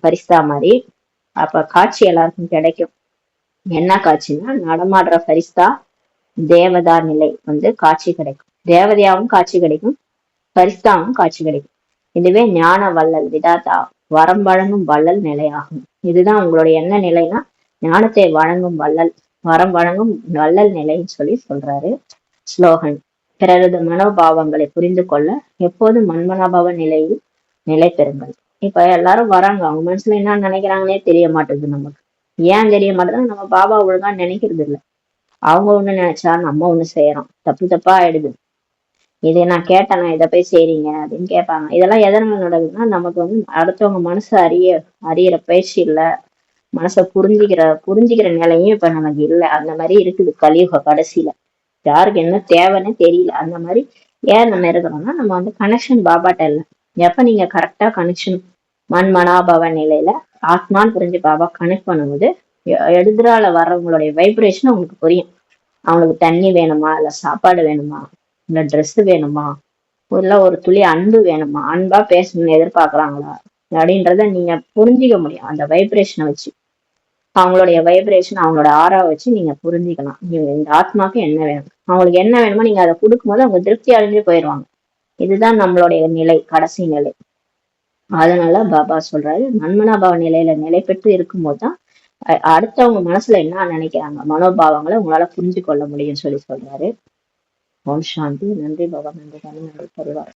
பரிஸ்தா மாதிரி அப்ப காட்சி எல்லாருக்கும் கிடைக்கும். என்ன காட்சின்னா நடமாடுற பரிஸ்தா தேவதா நிலை காட்சி கிடைக்கும். தேவதையாவும் காட்சி கிடைக்கும், பரிஸ்தாவும் காட்சி கிடைக்கும். இதுவே ஞான வள்ளல் விதாத்தா வரம் வழங்கும் வள்ளல் நிலையாகும். இதுதான் உங்களுடைய என்ன நிலைனா ஞானத்தை வழங்கும் வள்ளல், வரம் வழங்கும் வள்ளல் நிலைன்னு சொல்றாரு. ஸ்லோகன், பிறரது மனோபாவங்களை புரிந்து கொள்ள எப்போதும் மண்மனோபாவ நிலையில் நிலை பெறுங்கள். இப்ப எல்லாரும் வராங்க, அவங்க மனசுல என்ன நினைக்கிறாங்கன்னே தெரிய மாட்டேங்குது நமக்கு. ஏன் தெரிய மாட்டேங்குது? நம்ம பாபா ஒழுங்கா நினைக்கிறது இல்லை. அவங்க ஒண்ணு நினைச்சா நம்ம ஒண்ணு செய்யறோம், தப்பு தப்பா ஆயிடுது. இதை நான் கேட்டேனா, இதை போய் செய்றீங்க அப்படின்னு கேட்பாங்க. இதெல்லாம் எதனால நடக்குதுன்னா, நமக்கு வந்து அடுத்தவங்க மனசு அறியிற பயிற்சி இல்ல. மனசை புரிஞ்சுக்கிற நிலையும் இப்ப நமக்கு இல்ல. அந்த மாதிரி இருக்குது கலியுக கடைசியில. யாருக்கு என்ன தேவைன்னு தெரியல. அந்த மாதிரி ஏன் நம்ம இருக்கிறோம்னா, நம்ம வந்து கனெக்ஷன் பாபாட்ட இல்ல. எப்ப நீங்க கரெக்டா கனெக்ஷன் மன்மனாபவ நிலையில ஆத்மான்னு புரிஞ்சு பாபா கனெக்ட் பண்ணும்போது எதிரால வர்றவங்களுடைய வைப்ரேஷன் உங்களுக்கு புரியும். அவங்களுக்கு தண்ணி வேணுமா, இல்ல சாப்பாடு வேணுமா, இல்ல ட்ரெஸ் வேணுமா, இல்ல ஒரு துளி அன்பு வேணுமா, அன்பா பேசணும்னு எதிர்பார்க்கறாங்களா அப்படின்றத நீங்க புரிஞ்சிக்க முடியும் அந்த வைப்ரேஷனை வச்சு. அவங்களுடைய வைப்ரேஷன், அவங்களோட ஆறா வச்சு நீங்க புரிஞ்சுக்கலாம். இந்த ஆத்மாக்கு என்ன வேணும், அவங்களுக்கு என்ன வேணுமோ நீங்க அதை கொடுக்கும்போது அவங்க திருப்தி அடைஞ்சு போயிடுவாங்க. இதுதான் நம்மளுடைய நிலை, கடைசி நிலை. அதனால பாபா சொல்றாரு, மன்மனாபாவ நிலையில நிலை பெற்று இருக்கும்போது தான் அடுத்தவங்க மனசுல என்ன நினைக்கிறாங்க, மனோபாவங்களை உங்களால புரிஞ்சு கொள்ள முடியும்னு சொல்றாரு. ஓம் சாந்தி. நன்றி பாபா. நன்றி நன்றி பரிவார்.